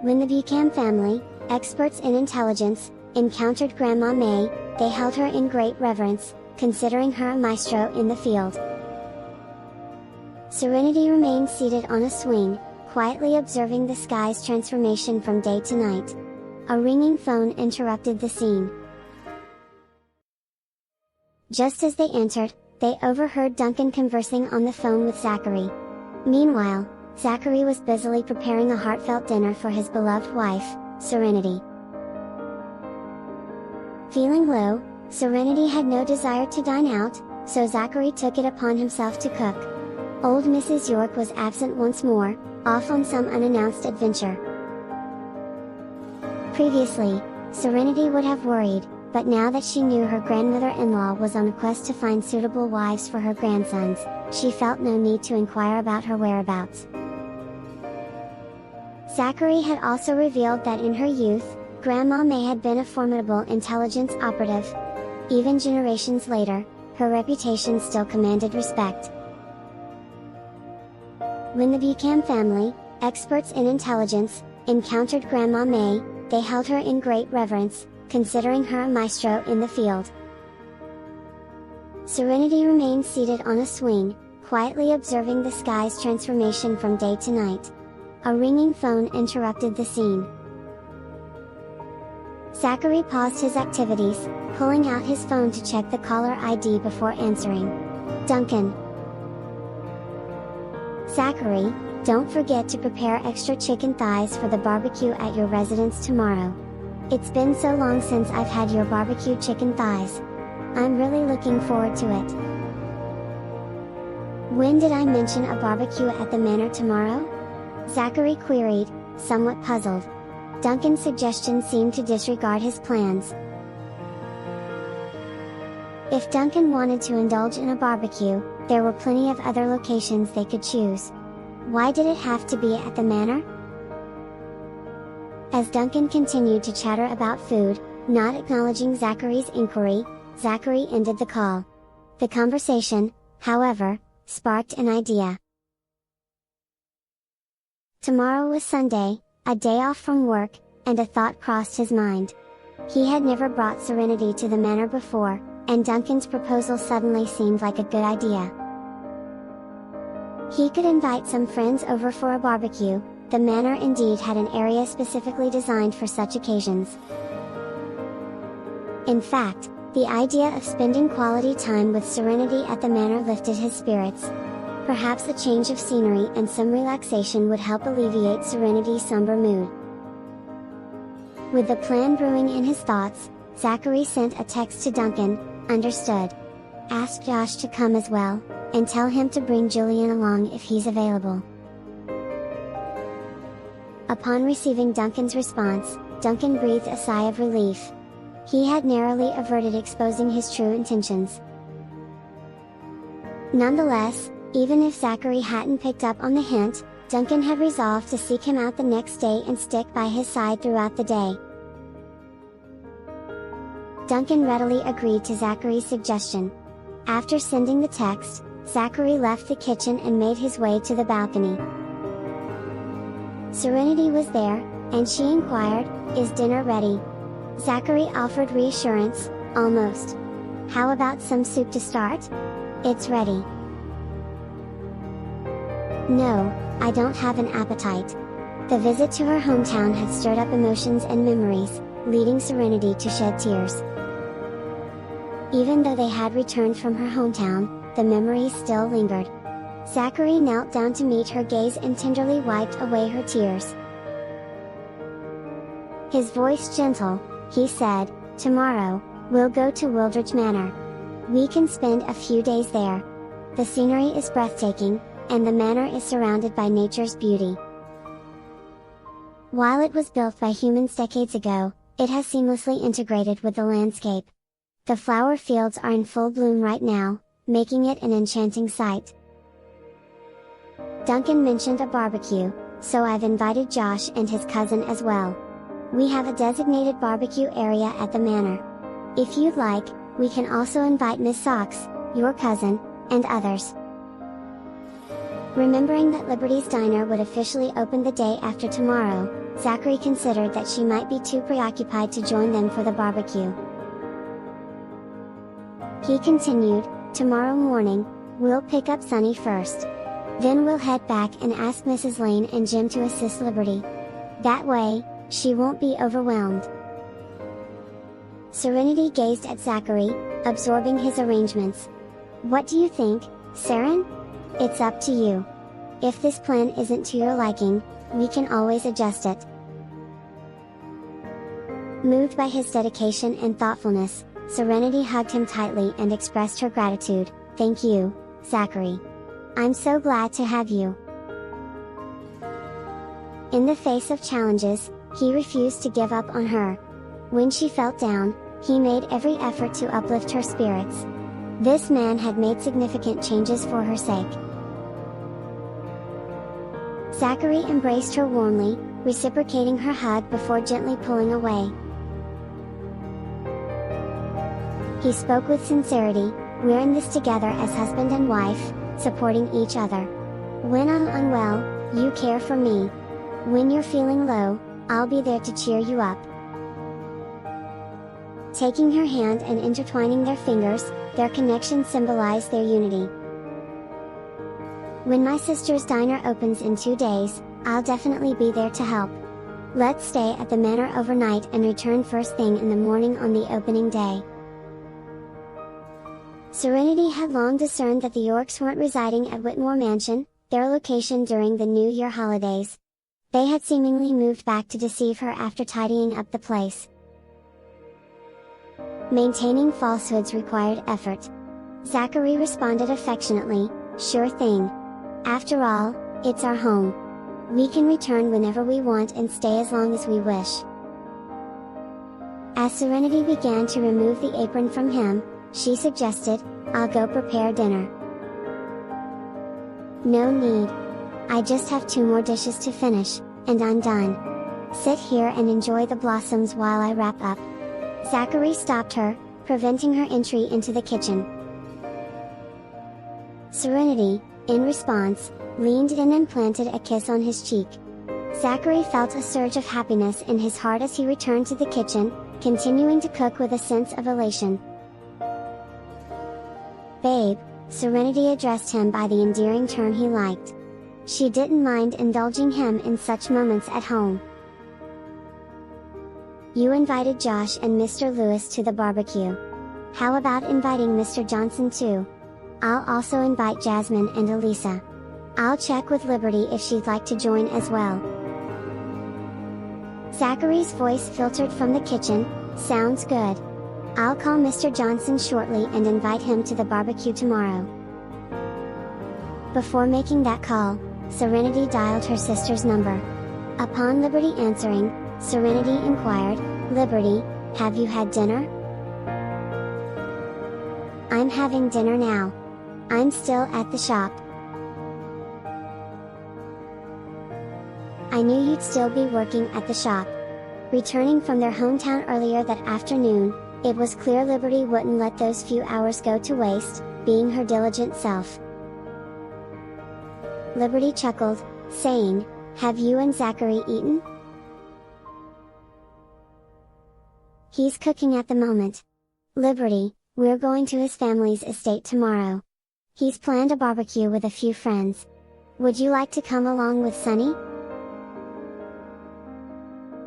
When the Buchan family, experts in intelligence, encountered Grandma May, they held her in great reverence, considering her a maestro in the field. Serenity remained seated on a swing, quietly observing the sky's transformation from day to night. A ringing phone interrupted the scene. Just as they entered, they overheard Duncan conversing on the phone with Zachary. Meanwhile, Zachary was busily preparing a heartfelt dinner for his beloved wife, Serenity. Feeling low, Serenity had no desire to dine out, so Zachary took it upon himself to cook. Old Mrs. York was absent once more, off on some unannounced adventure. Previously, Serenity would have worried, but now that she knew her grandmother-in-law was on a quest to find suitable wives for her grandsons, she felt no need to inquire about her whereabouts. Zachary had also revealed that in her youth, Grandma May had been a formidable intelligence operative. Even generations later, her reputation still commanded respect. When the Buchan family, experts in intelligence, encountered Grandma May, they held her in great reverence, considering her a maestro in the field. Serenity remained seated on a swing, quietly observing the sky's transformation from day to night. A ringing phone interrupted the scene. Zachary paused his activities, pulling out his phone to check the caller ID before answering. Duncan. Zachary, don't forget to prepare extra chicken thighs for the barbecue at your residence tomorrow. It's been so long since I've had your barbecue chicken thighs. I'm really looking forward to it. When did I mention a barbecue at the manor tomorrow? Zachary queried, somewhat puzzled. Duncan's suggestion seemed to disregard his plans. If Duncan wanted to indulge in a barbecue, there were plenty of other locations they could choose. Why did it have to be at the manor? As Duncan continued to chatter about food, not acknowledging Zachary's inquiry, Zachary ended the call. The conversation, however, sparked an idea. Tomorrow was Sunday, a day off from work, and a thought crossed his mind. He had never brought Serenity to the manor before, and Duncan's proposal suddenly seemed like a good idea. He could invite some friends over for a barbecue. The manor indeed had an area specifically designed for such occasions. In fact, the idea of spending quality time with Serenity at the manor lifted his spirits. Perhaps a change of scenery and some relaxation would help alleviate Serenity's somber mood. With the plan brewing in his thoughts, Zachary sent a text to Duncan. Understood. Ask Josh to come as well, and tell him to bring Julian along if he's available. Upon receiving Duncan's response, Duncan breathed a sigh of relief. He had narrowly averted exposing his true intentions. Nonetheless, even if Zachary hadn't picked up on the hint, Duncan had resolved to seek him out the next day and stick by his side throughout the day. Duncan readily agreed to Zachary's suggestion. After sending the text, Zachary left the kitchen and made his way to the balcony. Serenity was there, and she inquired, "Is dinner ready?" Zachary offered reassurance, "Almost. How about some soup to start?" "It's ready." "No, I don't have an appetite." The visit to her hometown had stirred up emotions and memories, leading Serenity to shed tears. Even though they had returned from her hometown, the memories still lingered. Zachary knelt down to meet her gaze and tenderly wiped away her tears. His voice gentle, he said, "Tomorrow, we'll go to Wildridge Manor. We can spend a few days there. The scenery is breathtaking, and the manor is surrounded by nature's beauty. While it was built by humans decades ago, it has seamlessly integrated with the landscape. The flower fields are in full bloom right now, making it an enchanting sight." Duncan mentioned a barbecue, so I've invited Josh and his cousin as well. We have a designated barbecue area at the manor. If you'd like, we can also invite Miss Socks, your cousin, and others. Remembering that Liberty's Diner would officially open the day after tomorrow, Zachary considered that she might be too preoccupied to join them for the barbecue. He continued, "Tomorrow morning, we'll pick up Sunny first. Then we'll head back and ask Mrs. Lane and Jim to assist Liberty. That way, she won't be overwhelmed." Serenity gazed at Zachary, absorbing his arrangements. "What do you think, Saren? It's up to you. If this plan isn't to your liking, we can always adjust it." Moved by his dedication and thoughtfulness, Serenity hugged him tightly and expressed her gratitude. "Thank you, Zachary. I'm so glad to have you." In the face of challenges, he refused to give up on her. When she felt down, he made every effort to uplift her spirits. This man had made significant changes for her sake. Zachary embraced her warmly, reciprocating her hug before gently pulling away. He spoke with sincerity, "We're in this together as husband and wife, supporting each other. When I'm unwell, you care for me. When you're feeling low, I'll be there to cheer you up." Taking her hand and intertwining their fingers, their connection symbolized their unity. "When my sister's diner opens in 2 days, I'll definitely be there to help. Let's stay at the manor overnight and return first thing in the morning on the opening day." Serenity had long discerned that the Yorks weren't residing at Whitmore Mansion, their location during the New Year holidays. They had seemingly moved back to deceive her after tidying up the place. Maintaining falsehoods required effort. Zachary responded affectionately, "Sure thing. After all, it's our home. We can return whenever we want and stay as long as we wish." As Serenity began to remove the apron from him, she suggested, "I'll go prepare dinner." "No need. I just have 2 more dishes to finish, and I'm done. Sit here and enjoy the blossoms while I wrap up." Zachary stopped her, preventing her entry into the kitchen. Serenity, in response, leaned in and planted a kiss on his cheek. Zachary felt a surge of happiness in his heart as he returned to the kitchen, continuing to cook with a sense of elation. "Babe," Serenity addressed him by the endearing term he liked. She didn't mind indulging him in such moments at home. "You invited Josh and Mr. Lewis to the barbecue. How about inviting Mr. Johnson too? I'll also invite Jasmine and Elisa. I'll check with Liberty if she'd like to join as well." Zachary's voice filtered from the kitchen, "Sounds good. I'll call Mr. Johnson shortly and invite him to the barbecue tomorrow." Before making that call, Serenity dialed her sister's number. Upon Liberty answering, Serenity inquired, "Liberty, have you had dinner?" "I'm having dinner now. I'm still at the shop." "I knew you'd still be working at the shop." Returning from their hometown earlier that afternoon, it was clear Liberty wouldn't let those few hours go to waste, being her diligent self. Liberty chuckled, saying, "Have you and Zachary eaten?" "He's cooking at the moment. Liberty, we're going to his family's estate tomorrow. He's planned a barbecue with a few friends. Would you like to come along with Sunny?"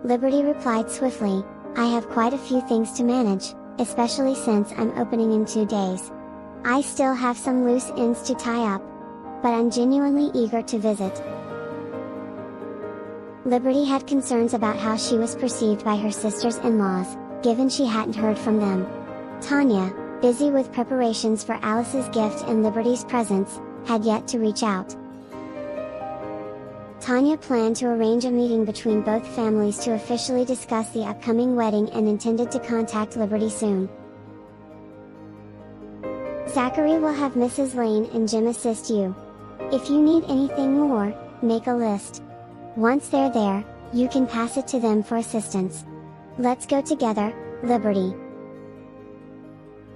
Liberty replied swiftly, "I have quite a few things to manage, especially since I'm opening in 2 days. I still have some loose ends to tie up. But I'm genuinely eager to visit." Liberty had concerns about how she was perceived by her sister's in-laws, given she hadn't heard from them. Tanya, busy with preparations for Alice's gift and Liberty's presents, had yet to reach out. Tanya planned to arrange a meeting between both families to officially discuss the upcoming wedding and intended to contact Liberty soon. "Zachary will have Mrs. Lane and Jim assist you. If you need anything more, make a list. Once they're there, you can pass it to them for assistance. Let's go together, Liberty."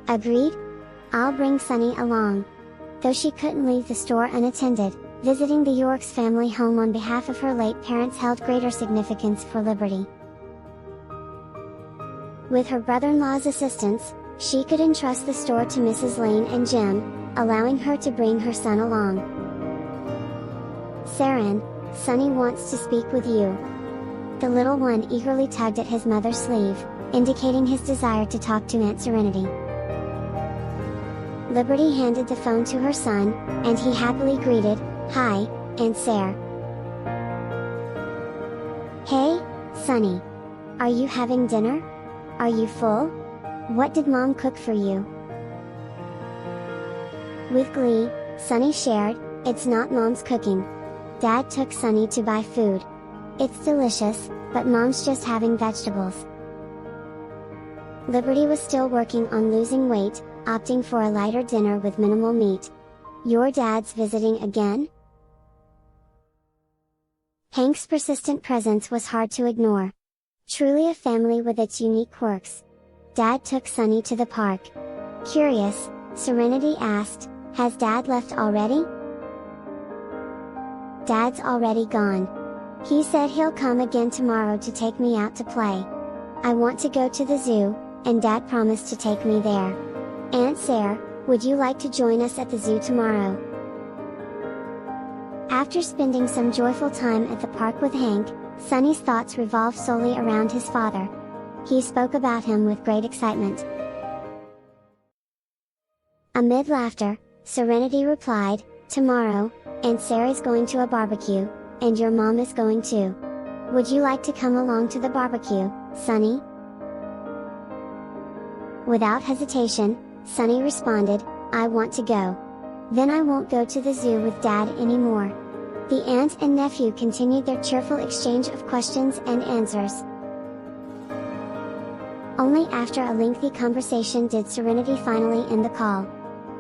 "Agreed. I'll bring Sunny along." Though she couldn't leave the store unattended, visiting the Yorks family home on behalf of her late parents held greater significance for Liberty. With her brother-in-law's assistance, she could entrust the store to Mrs. Lane and Jim, allowing her to bring her son along. "Saren, Sunny wants to speak with you." The little one eagerly tugged at his mother's sleeve, indicating his desire to talk to Aunt Serenity. Liberty handed the phone to her son, and he happily greeted, "Hi, Aunt Sarah." "Hey, Sunny. Are you having dinner? Are you full? What did Mom cook for you?" With glee, Sunny shared, "It's not Mom's cooking. Dad took Sunny to buy food. It's delicious, but Mom's just having vegetables." Liberty was still working on losing weight, opting for a lighter dinner with minimal meat. Your dad's visiting again? Hank's persistent presence was hard to ignore. Truly a family with its unique quirks. Dad took Sunny to the park. Curious, Serenity asked, "Has Dad left already?" "Dad's already gone. He said he'll come again tomorrow to take me out to play. I want to go to the zoo, and Dad promised to take me there. Aunt Sarah, would you like to join us at the zoo tomorrow?" After spending some joyful time at the park with Hank, Sunny's thoughts revolved solely around his father. He spoke about him with great excitement. Amid laughter, Serenity replied, "Tomorrow, Aunt Sarah's going to a barbecue, and your mom is going too. Would you like to come along to the barbecue, Sunny?" Without hesitation, Sunny responded, "I want to go. Then I won't go to the zoo with Dad anymore." The aunt and nephew continued their cheerful exchange of questions and answers. Only after a lengthy conversation did Serenity finally end the call.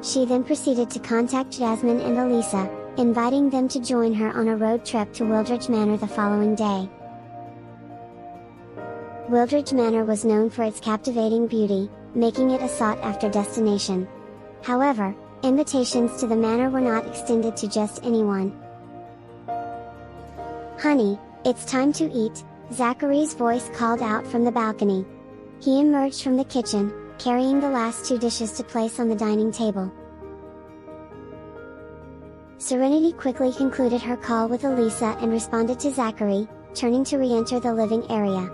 She then proceeded to contact Jasmine and Elisa, inviting them to join her on a road trip to Wildridge Manor the following day. Wildridge Manor was known for its captivating beauty, making it a sought-after destination. However, invitations to the manor were not extended to just anyone. "Honey, it's time to eat," Zachary's voice called out from the balcony. He emerged from the kitchen, carrying the last 2 dishes to place on the dining table. Serenity quickly concluded her call with Elisa and responded to Zachary, turning to re-enter the living area.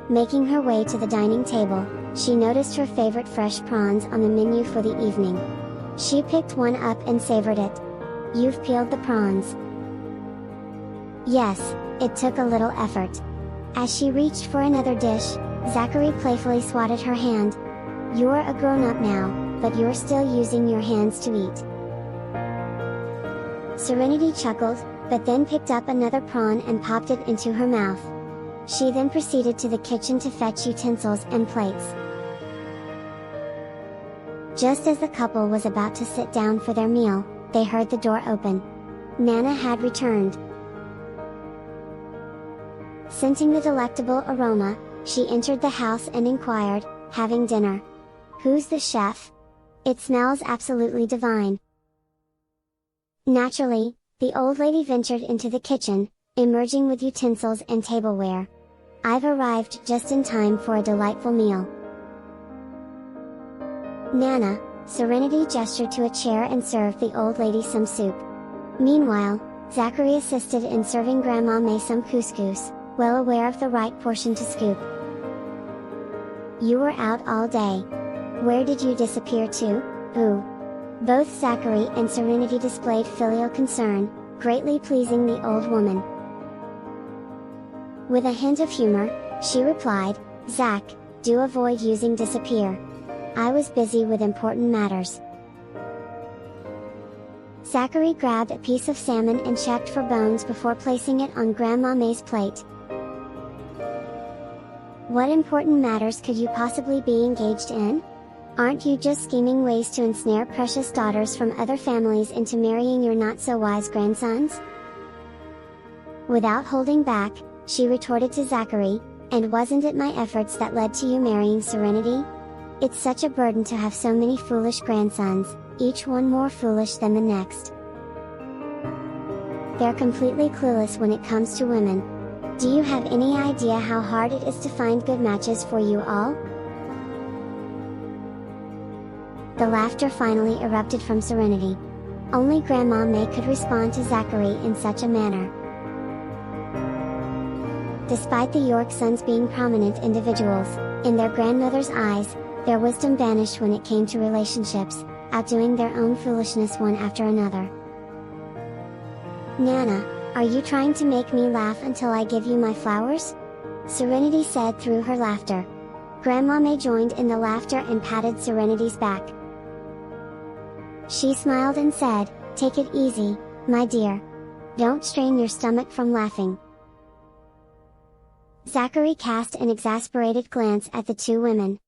Making her way to the dining table, she noticed her favorite fresh prawns on the menu for the evening. She picked one up and savored it. "You've peeled the prawns?" "Yes, it took a little effort." As she reached for another dish, Zachary playfully swatted her hand. "You're a grown-up now, but you're still using your hands to eat." Serenity chuckled, but then picked up another prawn and popped it into her mouth. She then proceeded to the kitchen to fetch utensils and plates. Just as the couple was about to sit down for their meal, they heard the door open. Nana had returned. Scenting the delectable aroma, she entered the house and inquired, "Having dinner? Who's the chef? It smells absolutely divine." Naturally, the old lady ventured into the kitchen, emerging with utensils and tableware. "I've arrived just in time for a delightful meal." "Nana," Serenity gestured to a chair and served the old lady some soup. Meanwhile, Zachary assisted in serving Grandma May some couscous, well aware of the right portion to scoop. "You were out all day. Where did you disappear to, Ooh?" Both Zachary and Serenity displayed filial concern, greatly pleasing the old woman. With a hint of humor, she replied, "Zach, do avoid using disappear. I was busy with important matters." Zachary grabbed a piece of salmon and checked for bones before placing it on Grandma May's plate. "What important matters could you possibly be engaged in? Aren't you just scheming ways to ensnare precious daughters from other families into marrying your not-so-wise grandsons?" Without holding back, she retorted to Zachary, "And wasn't it my efforts that led to you marrying Serenity? It's such a burden to have so many foolish grandsons, each one more foolish than the next. They're completely clueless when it comes to women. Do you have any idea how hard it is to find good matches for you all?" The laughter finally erupted from Serenity. Only Grandma May could respond to Zachary in such a manner. Despite the York sons being prominent individuals, in their grandmother's eyes, their wisdom vanished when it came to relationships, outdoing their own foolishness one after another. "Nana, are you trying to make me laugh until I give you my flowers?" Serenity said through her laughter. Grandma May joined in the laughter and patted Serenity's back. She smiled and said, "Take it easy, my dear. Don't strain your stomach from laughing." Zachary cast an exasperated glance at the two women.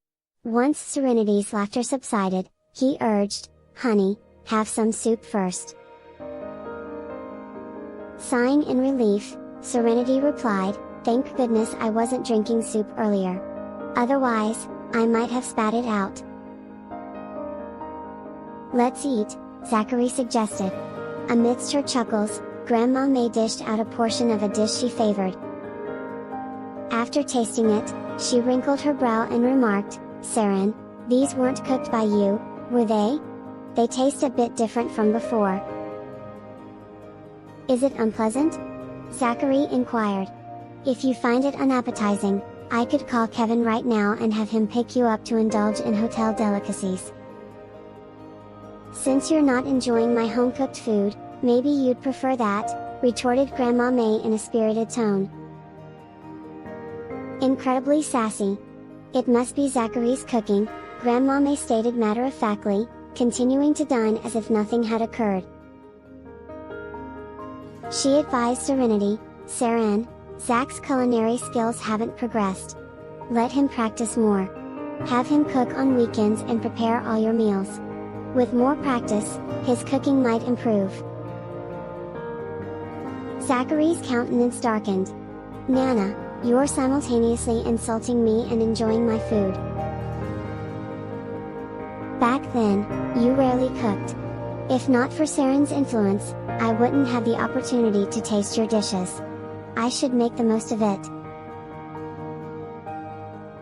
Once Serenity's laughter subsided, he urged, "Honey, have some soup first." Sighing in relief, Serenity replied, "Thank goodness I wasn't drinking soup earlier. Otherwise, I might have spat it out." "Let's eat," Zachary suggested. Amidst her chuckles, Grandma May dished out a portion of a dish she favored. After tasting it, she wrinkled her brow and remarked, "Seren, these weren't cooked by you, were they? They taste a bit different from before." "Is it unpleasant?" Zachary inquired. "If you find it unappetizing, I could call Kevin right now and have him pick you up to indulge in hotel delicacies." "Since you're not enjoying my home-cooked food, maybe you'd prefer that," retorted Grandma May in a spirited tone. Incredibly sassy. "It must be Zachary's cooking," Grandma May stated matter-of-factly, continuing to dine as if nothing had occurred. She advised Serenity, "Seren, Zach's culinary skills haven't progressed. Let him practice more. Have him cook on weekends and prepare all your meals. With more practice, his cooking might improve." Zachary's countenance darkened. "Nana, you're simultaneously insulting me and enjoying my food. Back then, you rarely cooked. If not for Seren's influence, I wouldn't have the opportunity to taste your dishes. I should make the most of it.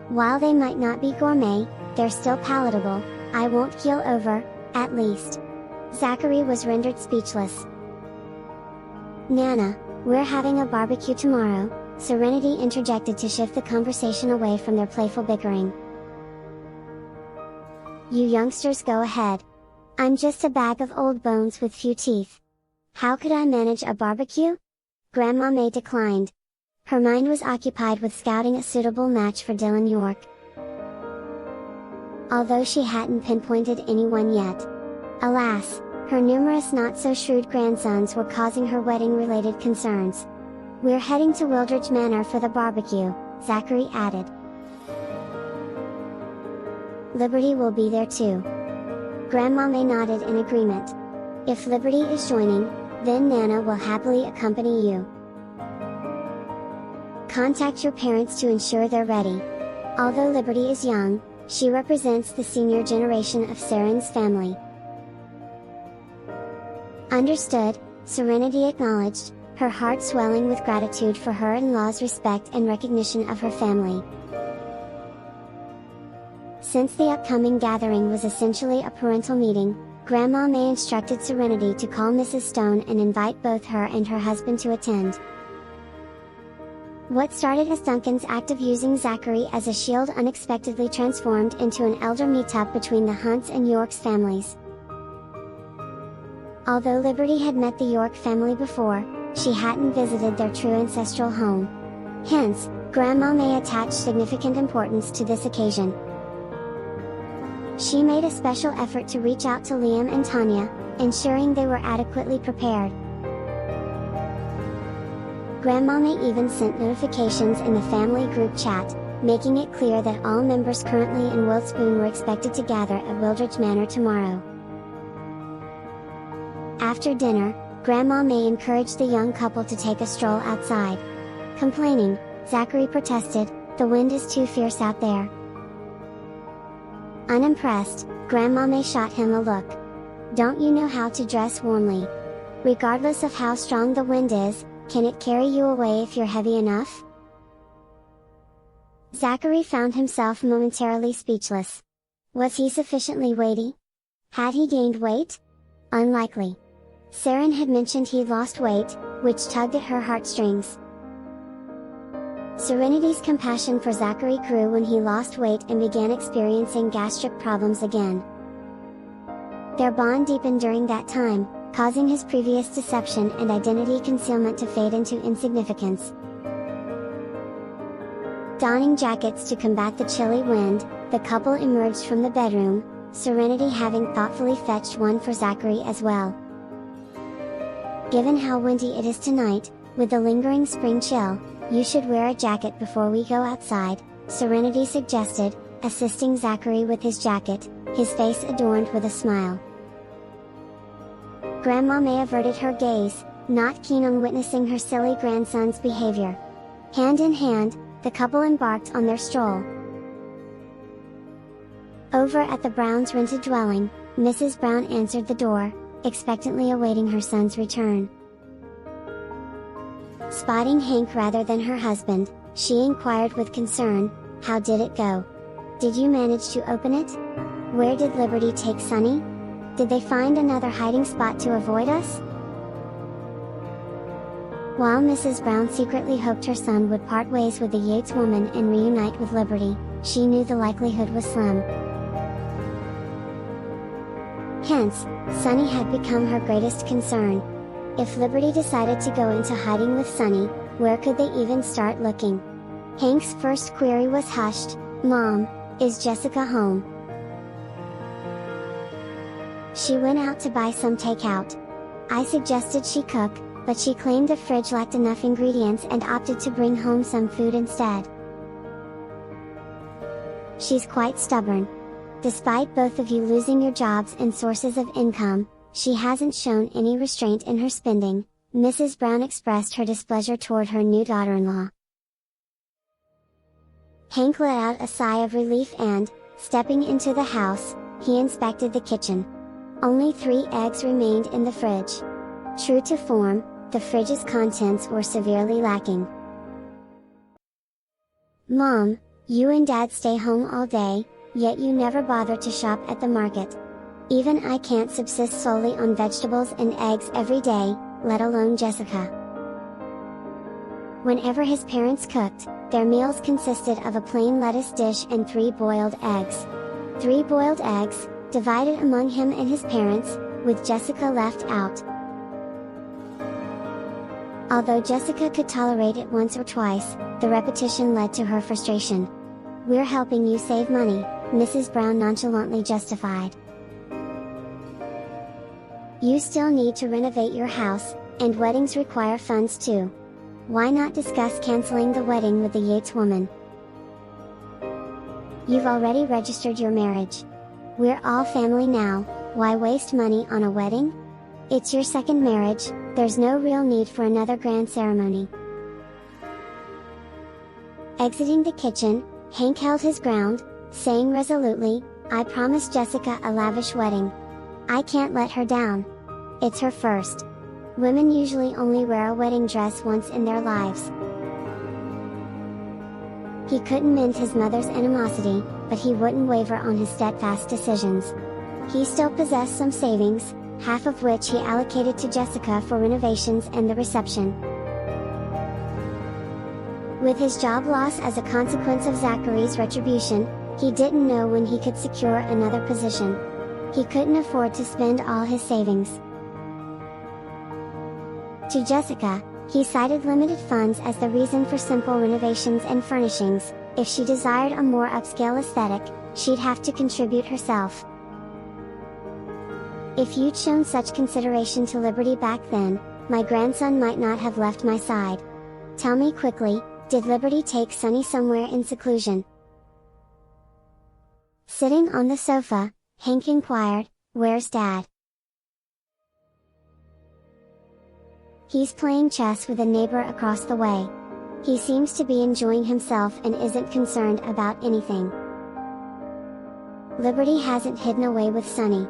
While they might not be gourmet, they're still palatable. I won't keel over, at least." Zachary was rendered speechless. "Nana, we're having a barbecue tomorrow," Serenity interjected to shift the conversation away from their playful bickering. "You youngsters go ahead. I'm just a bag of old bones with few teeth. How could I manage a barbecue?" Grandma May declined. Her mind was occupied with scouting a suitable match for Dylan York. Although she hadn't pinpointed anyone yet. Alas, her numerous not-so-shrewd grandsons were causing her wedding-related concerns. "We're heading to Wildridge Manor for the barbecue," Zachary added. "Liberty will be there too." Grandma May nodded in agreement. "If Liberty is joining, then Nana will happily accompany you. Contact your parents to ensure they're ready. Although Liberty is young, she represents the senior generation of Seren's family." "Understood," Serenity acknowledged, her heart swelling with gratitude for her in-law's respect and recognition of her family. Since the upcoming gathering was essentially a parental meeting, Grandma May instructed Serenity to call Mrs. Stone and invite both her and her husband to attend. What started as Duncan's act of using Zachary as a shield unexpectedly transformed into an elder meetup between the Hunts and York's families. Although Liberty had met the York family before, she hadn't visited their true ancestral home. Hence, Grandma May attached significant importance to this occasion. She made a special effort to reach out to Liam and Tanya, ensuring they were adequately prepared. Grandma May even sent notifications in the family group chat, making it clear that all members currently in Wiltspoon were expected to gather at Wildridge Manor tomorrow. After dinner, Grandma May encouraged the young couple to take a stroll outside. Complaining, Zachary protested, "The wind is too fierce out there." Unimpressed, Grandma May shot him a look. "Don't you know how to dress warmly? Regardless of how strong the wind is, can it carry you away if you're heavy enough?" Zachary found himself momentarily speechless. Was he sufficiently weighty? Had he gained weight? Unlikely. Seren had mentioned he'd lost weight, which tugged at her heartstrings. Serenity's compassion for Zachary grew when he lost weight and began experiencing gastric problems again. Their bond deepened during that time, causing his previous deception and identity concealment to fade into insignificance. Donning jackets to combat the chilly wind, the couple emerged from the bedroom, Serenity having thoughtfully fetched one for Zachary as well. Given how windy it is tonight, with the lingering spring chill, "You should wear a jacket before we go outside," Serenity suggested, assisting Zachary with his jacket, his face adorned with a smile. Grandma May averted her gaze, not keen on witnessing her silly grandson's behavior. Hand in hand, the couple embarked on their stroll. Over at the Browns' rented dwelling, Mrs. Brown answered the door, expectantly awaiting her son's return. Spotting Hank rather than her husband, she inquired with concern, "How did it go? Did you manage to open it? Where did Liberty take Sonny? Did they find another hiding spot to avoid us?" While Mrs. Brown secretly hoped her son would part ways with the Yates woman and reunite with Liberty, she knew the likelihood was slim. Hence, Sonny had become her greatest concern. If Liberty decided to go into hiding with Sonny, where could they even start looking? Hank's first query was hushed, "Mom, is Jessica home?" "She went out to buy some takeout. I suggested she cook, but she claimed the fridge lacked enough ingredients and opted to bring home some food instead. She's quite stubborn. Despite both of you losing your jobs and sources of income, she hasn't shown any restraint in her spending." Mrs. Brown expressed her displeasure toward her new daughter-in-law. Hank let out a sigh of relief and, stepping into the house, he inspected the kitchen. Only 3 eggs remained in the fridge. True to form, the fridge's contents were severely lacking. "Mom, you and Dad stay home all day, yet you never bother to shop at the market. Even I can't subsist solely on vegetables and eggs every day, let alone Jessica." Whenever his parents cooked, their meals consisted of a plain lettuce dish and 3 boiled eggs. 3 boiled eggs, divided among him and his parents, with Jessica left out. Although Jessica could tolerate it once or twice, the repetition led to her frustration. "We're helping you save money," Mrs. Brown nonchalantly justified. "You still need to renovate your house, and weddings require funds too. Why not discuss canceling the wedding with the Yates woman? You've already registered your marriage. We're all family now, why waste money on a wedding? It's your second marriage, there's no real need for another grand ceremony." Exiting the kitchen, Hank held his ground, saying resolutely, "I promised Jessica a lavish wedding. I can't let her down. It's her first. Women usually only wear a wedding dress once in their lives." He couldn't mend his mother's animosity, but he wouldn't waver on his steadfast decisions. He still possessed some savings, half of which he allocated to Jessica for renovations and the reception. With his job loss as a consequence of Zachary's retribution, he didn't know when he could secure another position. He couldn't afford to spend all his savings. To Jessica, he cited limited funds as the reason for simple renovations and furnishings. If she desired a more upscale aesthetic, she'd have to contribute herself. "If you'd shown such consideration to Liberty back then, my grandson might not have left my side. Tell me quickly, did Liberty take Sonny somewhere in seclusion?" Sitting on the sofa, Hank inquired, "Where's Dad?" "He's playing chess with a neighbor across the way. He seems to be enjoying himself and isn't concerned about anything. Liberty hasn't hidden away with Sonny.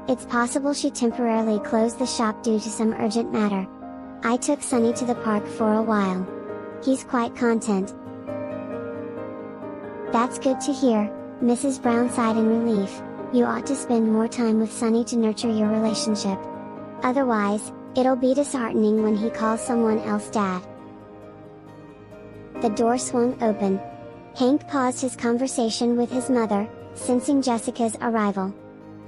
It's possible she temporarily closed the shop due to some urgent matter. I took Sonny to the park for a while. He's quite content." "That's good to hear," Mrs. Brown sighed in relief. "You ought to spend more time with Sonny to nurture your relationship. Otherwise, it'll be disheartening when he calls someone else Dad." The door swung open. Hank paused his conversation with his mother, sensing Jessica's arrival.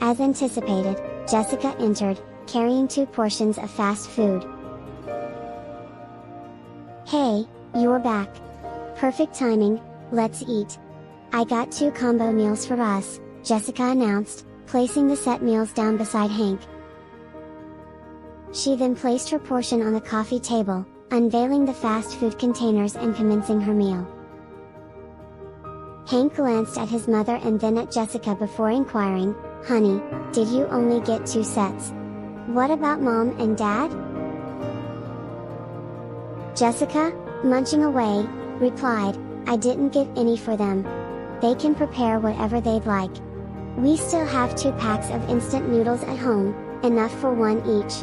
As anticipated, Jessica entered, carrying 2 portions of fast food. "Hey, you're back. Perfect timing, let's eat. I got 2 combo meals for us," Jessica announced, placing the set meals down beside Hank. She then placed her portion on the coffee table, unveiling the fast food containers and commencing her meal. Hank glanced at his mother and then at Jessica before inquiring, "Honey, did you only get 2 sets? What about Mom and Dad?" Jessica, munching away, replied, "I didn't get any for them. They can prepare whatever they'd like. We still have 2 packs of instant noodles at home, enough for 1 each."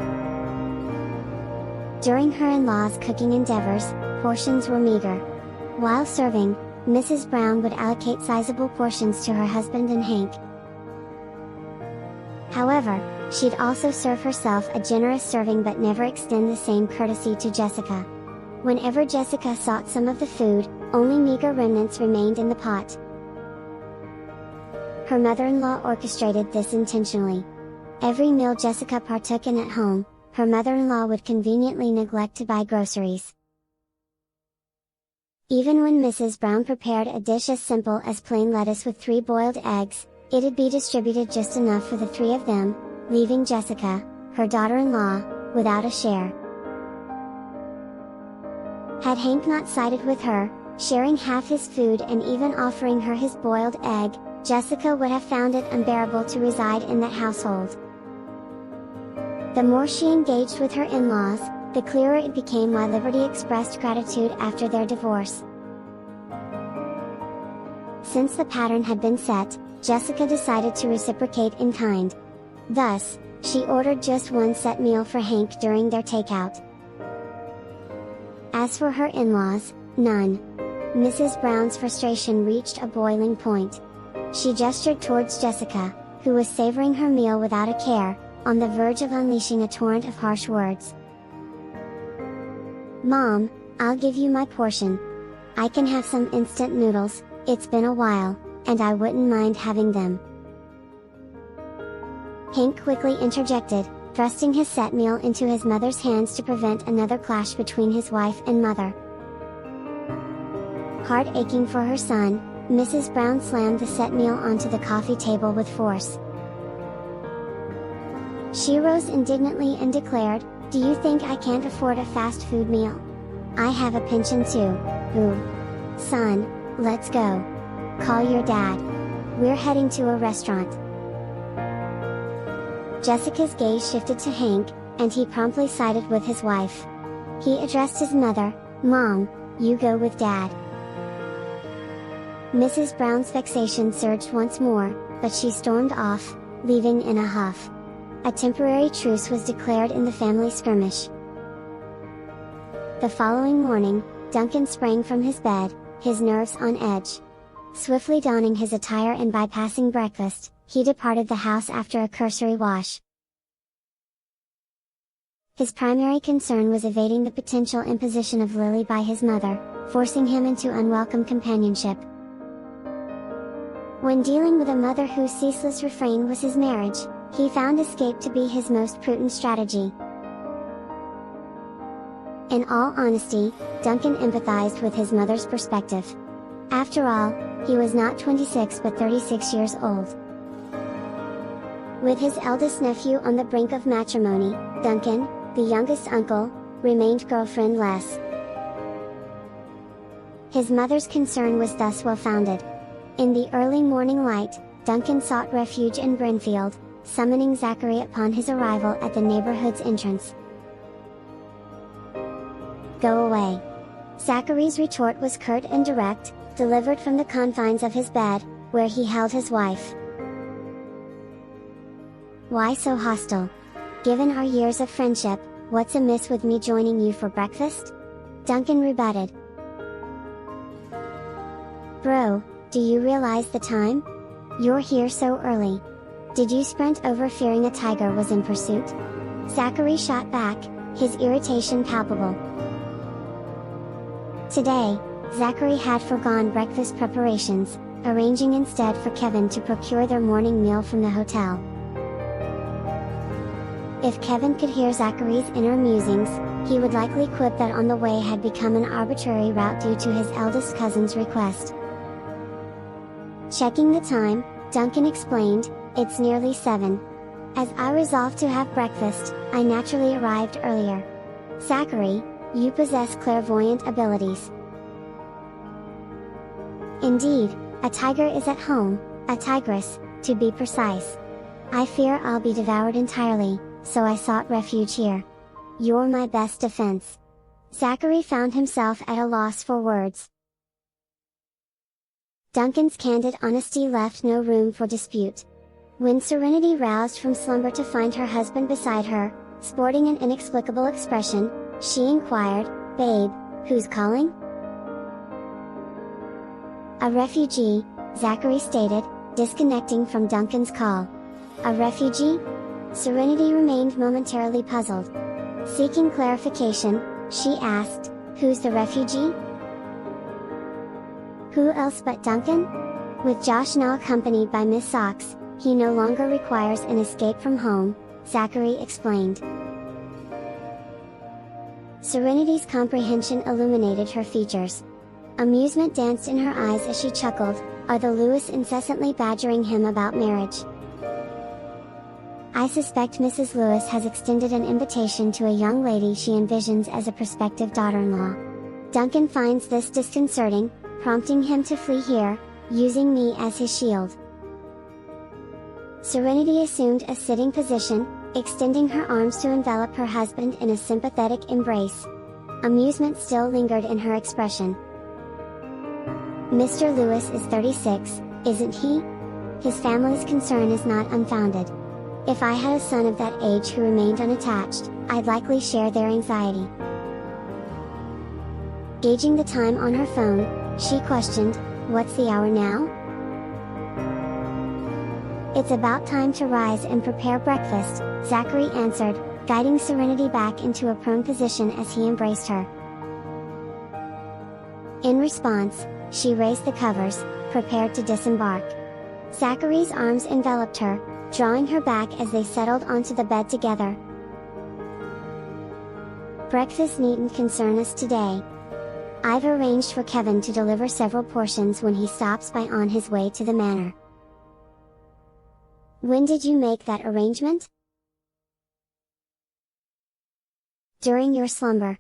During her in-laws' cooking endeavors, portions were meager. While serving, Mrs. Brown would allocate sizable portions to her husband and Hank. However, she'd also serve herself a generous serving but never extend the same courtesy to Jessica. Whenever Jessica sought some of the food, only meager remnants remained in the pot. Her mother-in-law orchestrated this intentionally. Every meal Jessica partook in at home, her mother-in-law would conveniently neglect to buy groceries. Even when Mrs. Brown prepared a dish as simple as plain lettuce with 3 boiled eggs, it'd be distributed just enough for the 3 of them, leaving Jessica, her daughter-in-law, without a share. Had Hank not sided with her, sharing half his food and even offering her his boiled egg, Jessica would have found it unbearable to reside in that household. The more she engaged with her in-laws, the clearer it became why Liberty expressed gratitude after their divorce. Since the pattern had been set, Jessica decided to reciprocate in kind. Thus, she ordered just 1 set meal for Hank during their takeout. As for her in-laws, none. Mrs. Brown's frustration reached a boiling point. She gestured towards Jessica, who was savoring her meal without a care, on the verge of unleashing a torrent of harsh words. "Mom, I'll give you my portion. I can have some instant noodles, it's been a while, and I wouldn't mind having them." Hank quickly interjected, thrusting his set meal into his mother's hands to prevent another clash between his wife and mother. Heart aching for her son, Mrs. Brown slammed the set meal onto the coffee table with force. She rose indignantly and declared, "Do you think I can't afford a fast food meal? I have a pension too. Ooh. Son, let's go. Call your dad. We're heading to a restaurant." Jessica's gaze shifted to Hank, and he promptly sided with his wife. He addressed his mother, "Mom, you go with Dad." Mrs. Brown's vexation surged once more, but she stormed off, leaving in a huff. A temporary truce was declared in the family skirmish. The following morning, Duncan sprang from his bed, his nerves on edge. Swiftly donning his attire and bypassing breakfast, he departed the house after a cursory wash. His primary concern was evading the potential imposition of Lily by his mother, forcing him into unwelcome companionship. When dealing with a mother whose ceaseless refrain was his marriage, he found escape to be his most prudent strategy. In all honesty, Duncan empathized with his mother's perspective. After all, he was not 26 but 36 years old. With his eldest nephew on the brink of matrimony, Duncan, the youngest uncle, remained girlfriend-less. His mother's concern was thus well-founded. In the early morning light, Duncan sought refuge in Brenfield, summoning Zachary upon his arrival at the neighborhood's entrance. "Go away." Zachary's retort was curt and direct, delivered from the confines of his bed, where he held his wife. "Why so hostile? Given our years of friendship, what's amiss with me joining you for breakfast?" Duncan rebutted. "Bro, do you realize the time? You're here so early. Did you sprint over fearing a tiger was in pursuit?" Zachary shot back, his irritation palpable. Today, Zachary had foregone breakfast preparations, arranging instead for Kevin to procure their morning meal from the hotel. If Kevin could hear Zachary's inner musings, he would likely quip that on the way had become an arbitrary route due to his eldest cousin's request. Checking the time, Duncan explained, "It's nearly 7. As I resolved to have breakfast, I naturally arrived earlier. Zachary, You possess clairvoyant abilities. Indeed, a tiger is at home, a tigress, to be precise. I fear I'll be devoured entirely, so I sought refuge here. You're my best defense. Zachary found himself at a loss for words. Duncan's candid honesty left no room for dispute. When Serenity roused from slumber to find her husband beside her, sporting an inexplicable expression, she inquired, "Babe, who's calling?" "A refugee," Zachary stated, disconnecting from Duncan's call. "A refugee?" Serenity remained momentarily puzzled. Seeking clarification, she asked, "Who's the refugee?" "Who else but Duncan? With Josh now accompanied by Miss Socks, he no longer requires an escape from home," Zachary explained. Serenity's comprehension illuminated her features. Amusement danced in her eyes as she chuckled, "Are the Lewis incessantly badgering him about marriage?" "I suspect Mrs. Lewis has extended an invitation to a young lady she envisions as a prospective daughter-in-law. Duncan finds this disconcerting, prompting him to flee here, using me as his shield." Serenity assumed a sitting position, extending her arms to envelop her husband in a sympathetic embrace. Amusement still lingered in her expression. "Mr. Lewis is 36, isn't he? His family's concern is not unfounded. If I had a son of that age who remained unattached, I'd likely share their anxiety." Gauging the time on her phone, she questioned, "What's the hour now?" "It's about time to rise and prepare breakfast," Zachary answered, guiding Serenity back into a prone position as he embraced her. In response, she raised the covers, prepared to disembark. Zachary's arms enveloped her, drawing her back as they settled onto the bed together. "Breakfast needn't concern us today. I've arranged for Kevin to deliver several portions when he stops by on his way to the manor." "When did you make that arrangement?" "During your slumber."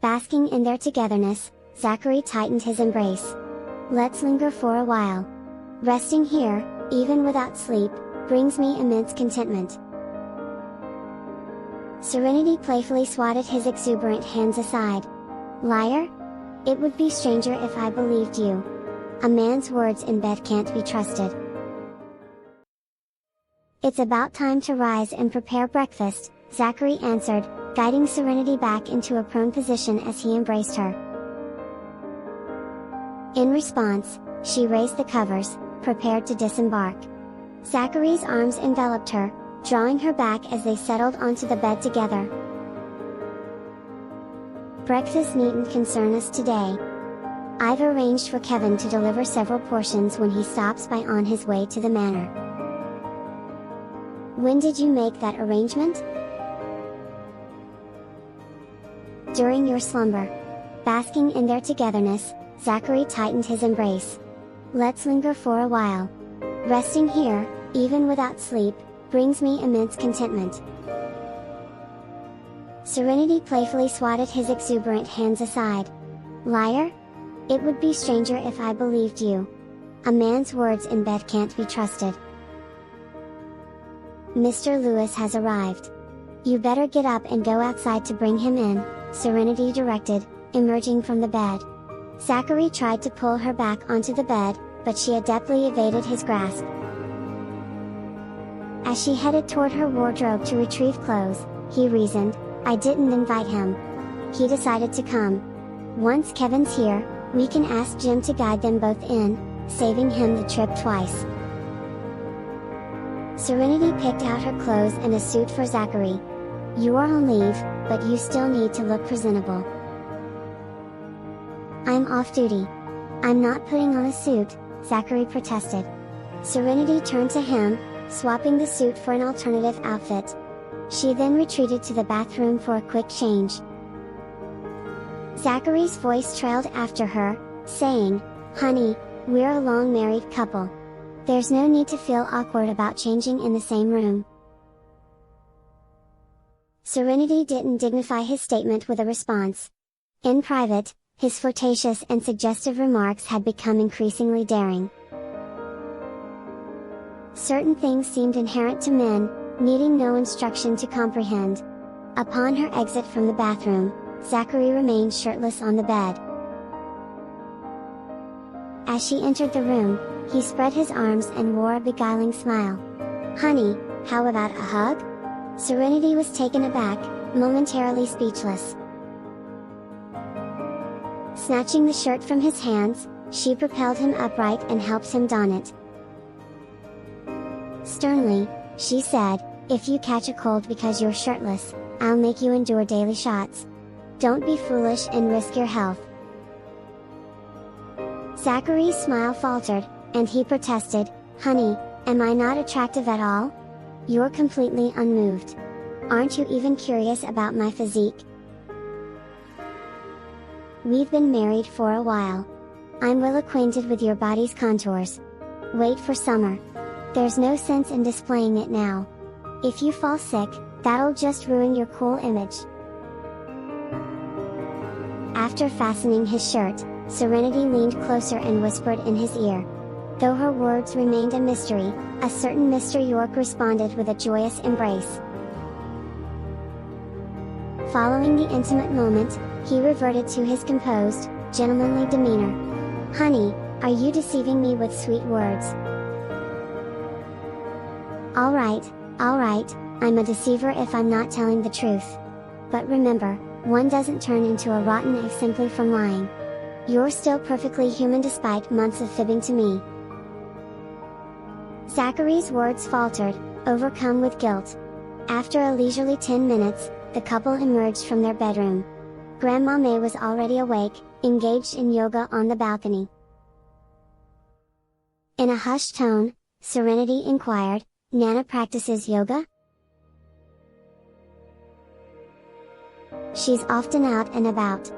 Basking in their togetherness, Zachary tightened his embrace. "Let's linger for a while. Resting here, even without sleep, brings me immense contentment." Serenity playfully swatted his exuberant hands aside. "Liar? It would be stranger if I believed you. A man's words in bed can't be trusted." "It's about time to rise and prepare breakfast," Zachary answered, guiding Serenity back into a prone position as he embraced her. In response, she raised the covers, prepared to disembark. Zachary's arms enveloped her, drawing her back as they settled onto the bed together. "Breakfast needn't concern us today. I've arranged for Kevin to deliver several portions when he stops by on his way to the manor." "When did you make that arrangement?" "During your slumber." Basking in their togetherness, Zachary tightened his embrace. "Let's linger for a while. Resting here, even without sleep, brings me immense contentment." Serenity playfully swatted his exuberant hands aside. "Liar? It would be stranger if I believed you. A man's words in bed can't be trusted." "Mr. Lewis has arrived. You better get up and go outside to bring him in," Serenity directed, emerging from the bed. Zachary tried to pull her back onto the bed, but she adeptly evaded his grasp. As she headed toward her wardrobe to retrieve clothes, he reasoned, "I didn't invite him. He decided to come. Once Kevin's here, we can ask Jim to guide them both in, saving him the trip twice." Serenity picked out her clothes and a suit for Zachary. "You are on leave, but you still need to look presentable." "I'm off duty. I'm not putting on a suit," Zachary protested. Serenity turned to him, swapping the suit for an alternative outfit. She then retreated to the bathroom for a quick change. Zachary's voice trailed after her, saying, "Honey, we're a long married couple. There's no need to feel awkward about changing in the same room." Serenity didn't dignify his statement with a response. In private, his flirtatious and suggestive remarks had become increasingly daring. Certain things seemed inherent to men, needing no instruction to comprehend. Upon her exit from the bathroom, Zachary remained shirtless on the bed. As she entered the room, he spread his arms and wore a beguiling smile. "Honey, how about a hug?" Serenity was taken aback, momentarily speechless. Snatching the shirt from his hands, she propelled him upright and helped him don it. Sternly, she said, "If you catch a cold because you're shirtless, I'll make you endure daily shots. Don't be foolish and risk your health." Zachary's smile faltered, and he protested, "Honey, am I not attractive at all? You're completely unmoved. Aren't you even curious about my physique? We've been married for a while. I'm well acquainted with your body's contours. Wait for summer. There's no sense in displaying it now. If you fall sick, that'll just ruin your cool image." After fastening his shirt, Serenity leaned closer and whispered in his ear. Though her words remained a mystery, a certain Mr. York responded with a joyous embrace. Following the intimate moment, he reverted to his composed, gentlemanly demeanor. "Honey, are you deceiving me with sweet words?" All right, I'm a deceiver if I'm not telling the truth. But remember, one doesn't turn into a rotten egg simply from lying. You're still perfectly human despite months of fibbing to me." Zachary's words faltered, overcome with guilt. After a leisurely 10 minutes, the couple emerged from their bedroom. Grandma May was already awake, engaged in yoga on the balcony. In a hushed tone, Serenity inquired, "Nana practices yoga?" "She's often out and about.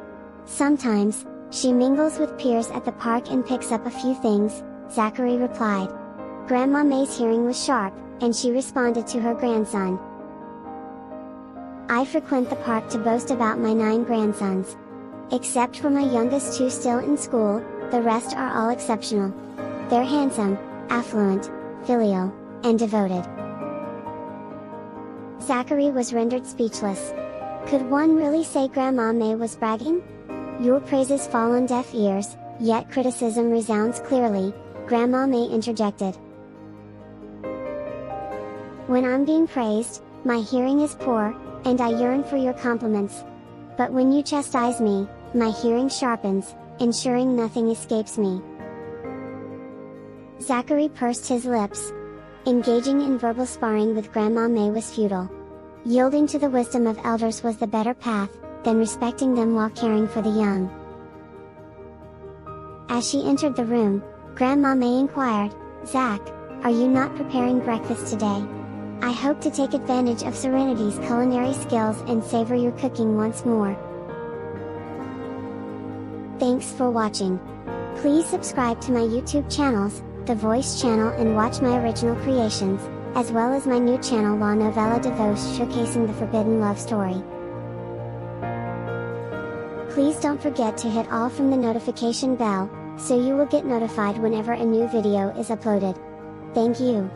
Sometimes, she mingles with peers at the park and picks up a few things," Zachary replied. Grandma May's hearing was sharp, and she responded to her grandson. "I frequent the park to boast about my 9 grandsons. Except for my youngest 2 still in school, the rest are all exceptional. They're handsome, affluent, filial, and devoted." Zachary was rendered speechless. Could one really say Grandma May was bragging? "Your praises fall on deaf ears, yet criticism resounds clearly," Grandma May interjected. "When I'm being praised, my hearing is poor, and I yearn for your compliments. But when you chastise me, my hearing sharpens, ensuring nothing escapes me." Zachary pursed his lips. Engaging in verbal sparring with Grandma May was futile. Yielding to the wisdom of elders was the better path, than respecting them while caring for the young. As she entered the room, Grandma May inquired, "Zach, are you not preparing breakfast today? I hope to take advantage of Serenity's culinary skills and savor your cooking once more." Thanks for watching. Please subscribe to my YouTube channels, The Voice channel, and watch my original creations, as well as my new channel La Novela de Voz showcasing the forbidden love story. Please don't forget to hit all from the notification bell, so you will get notified whenever a new video is uploaded. Thank you.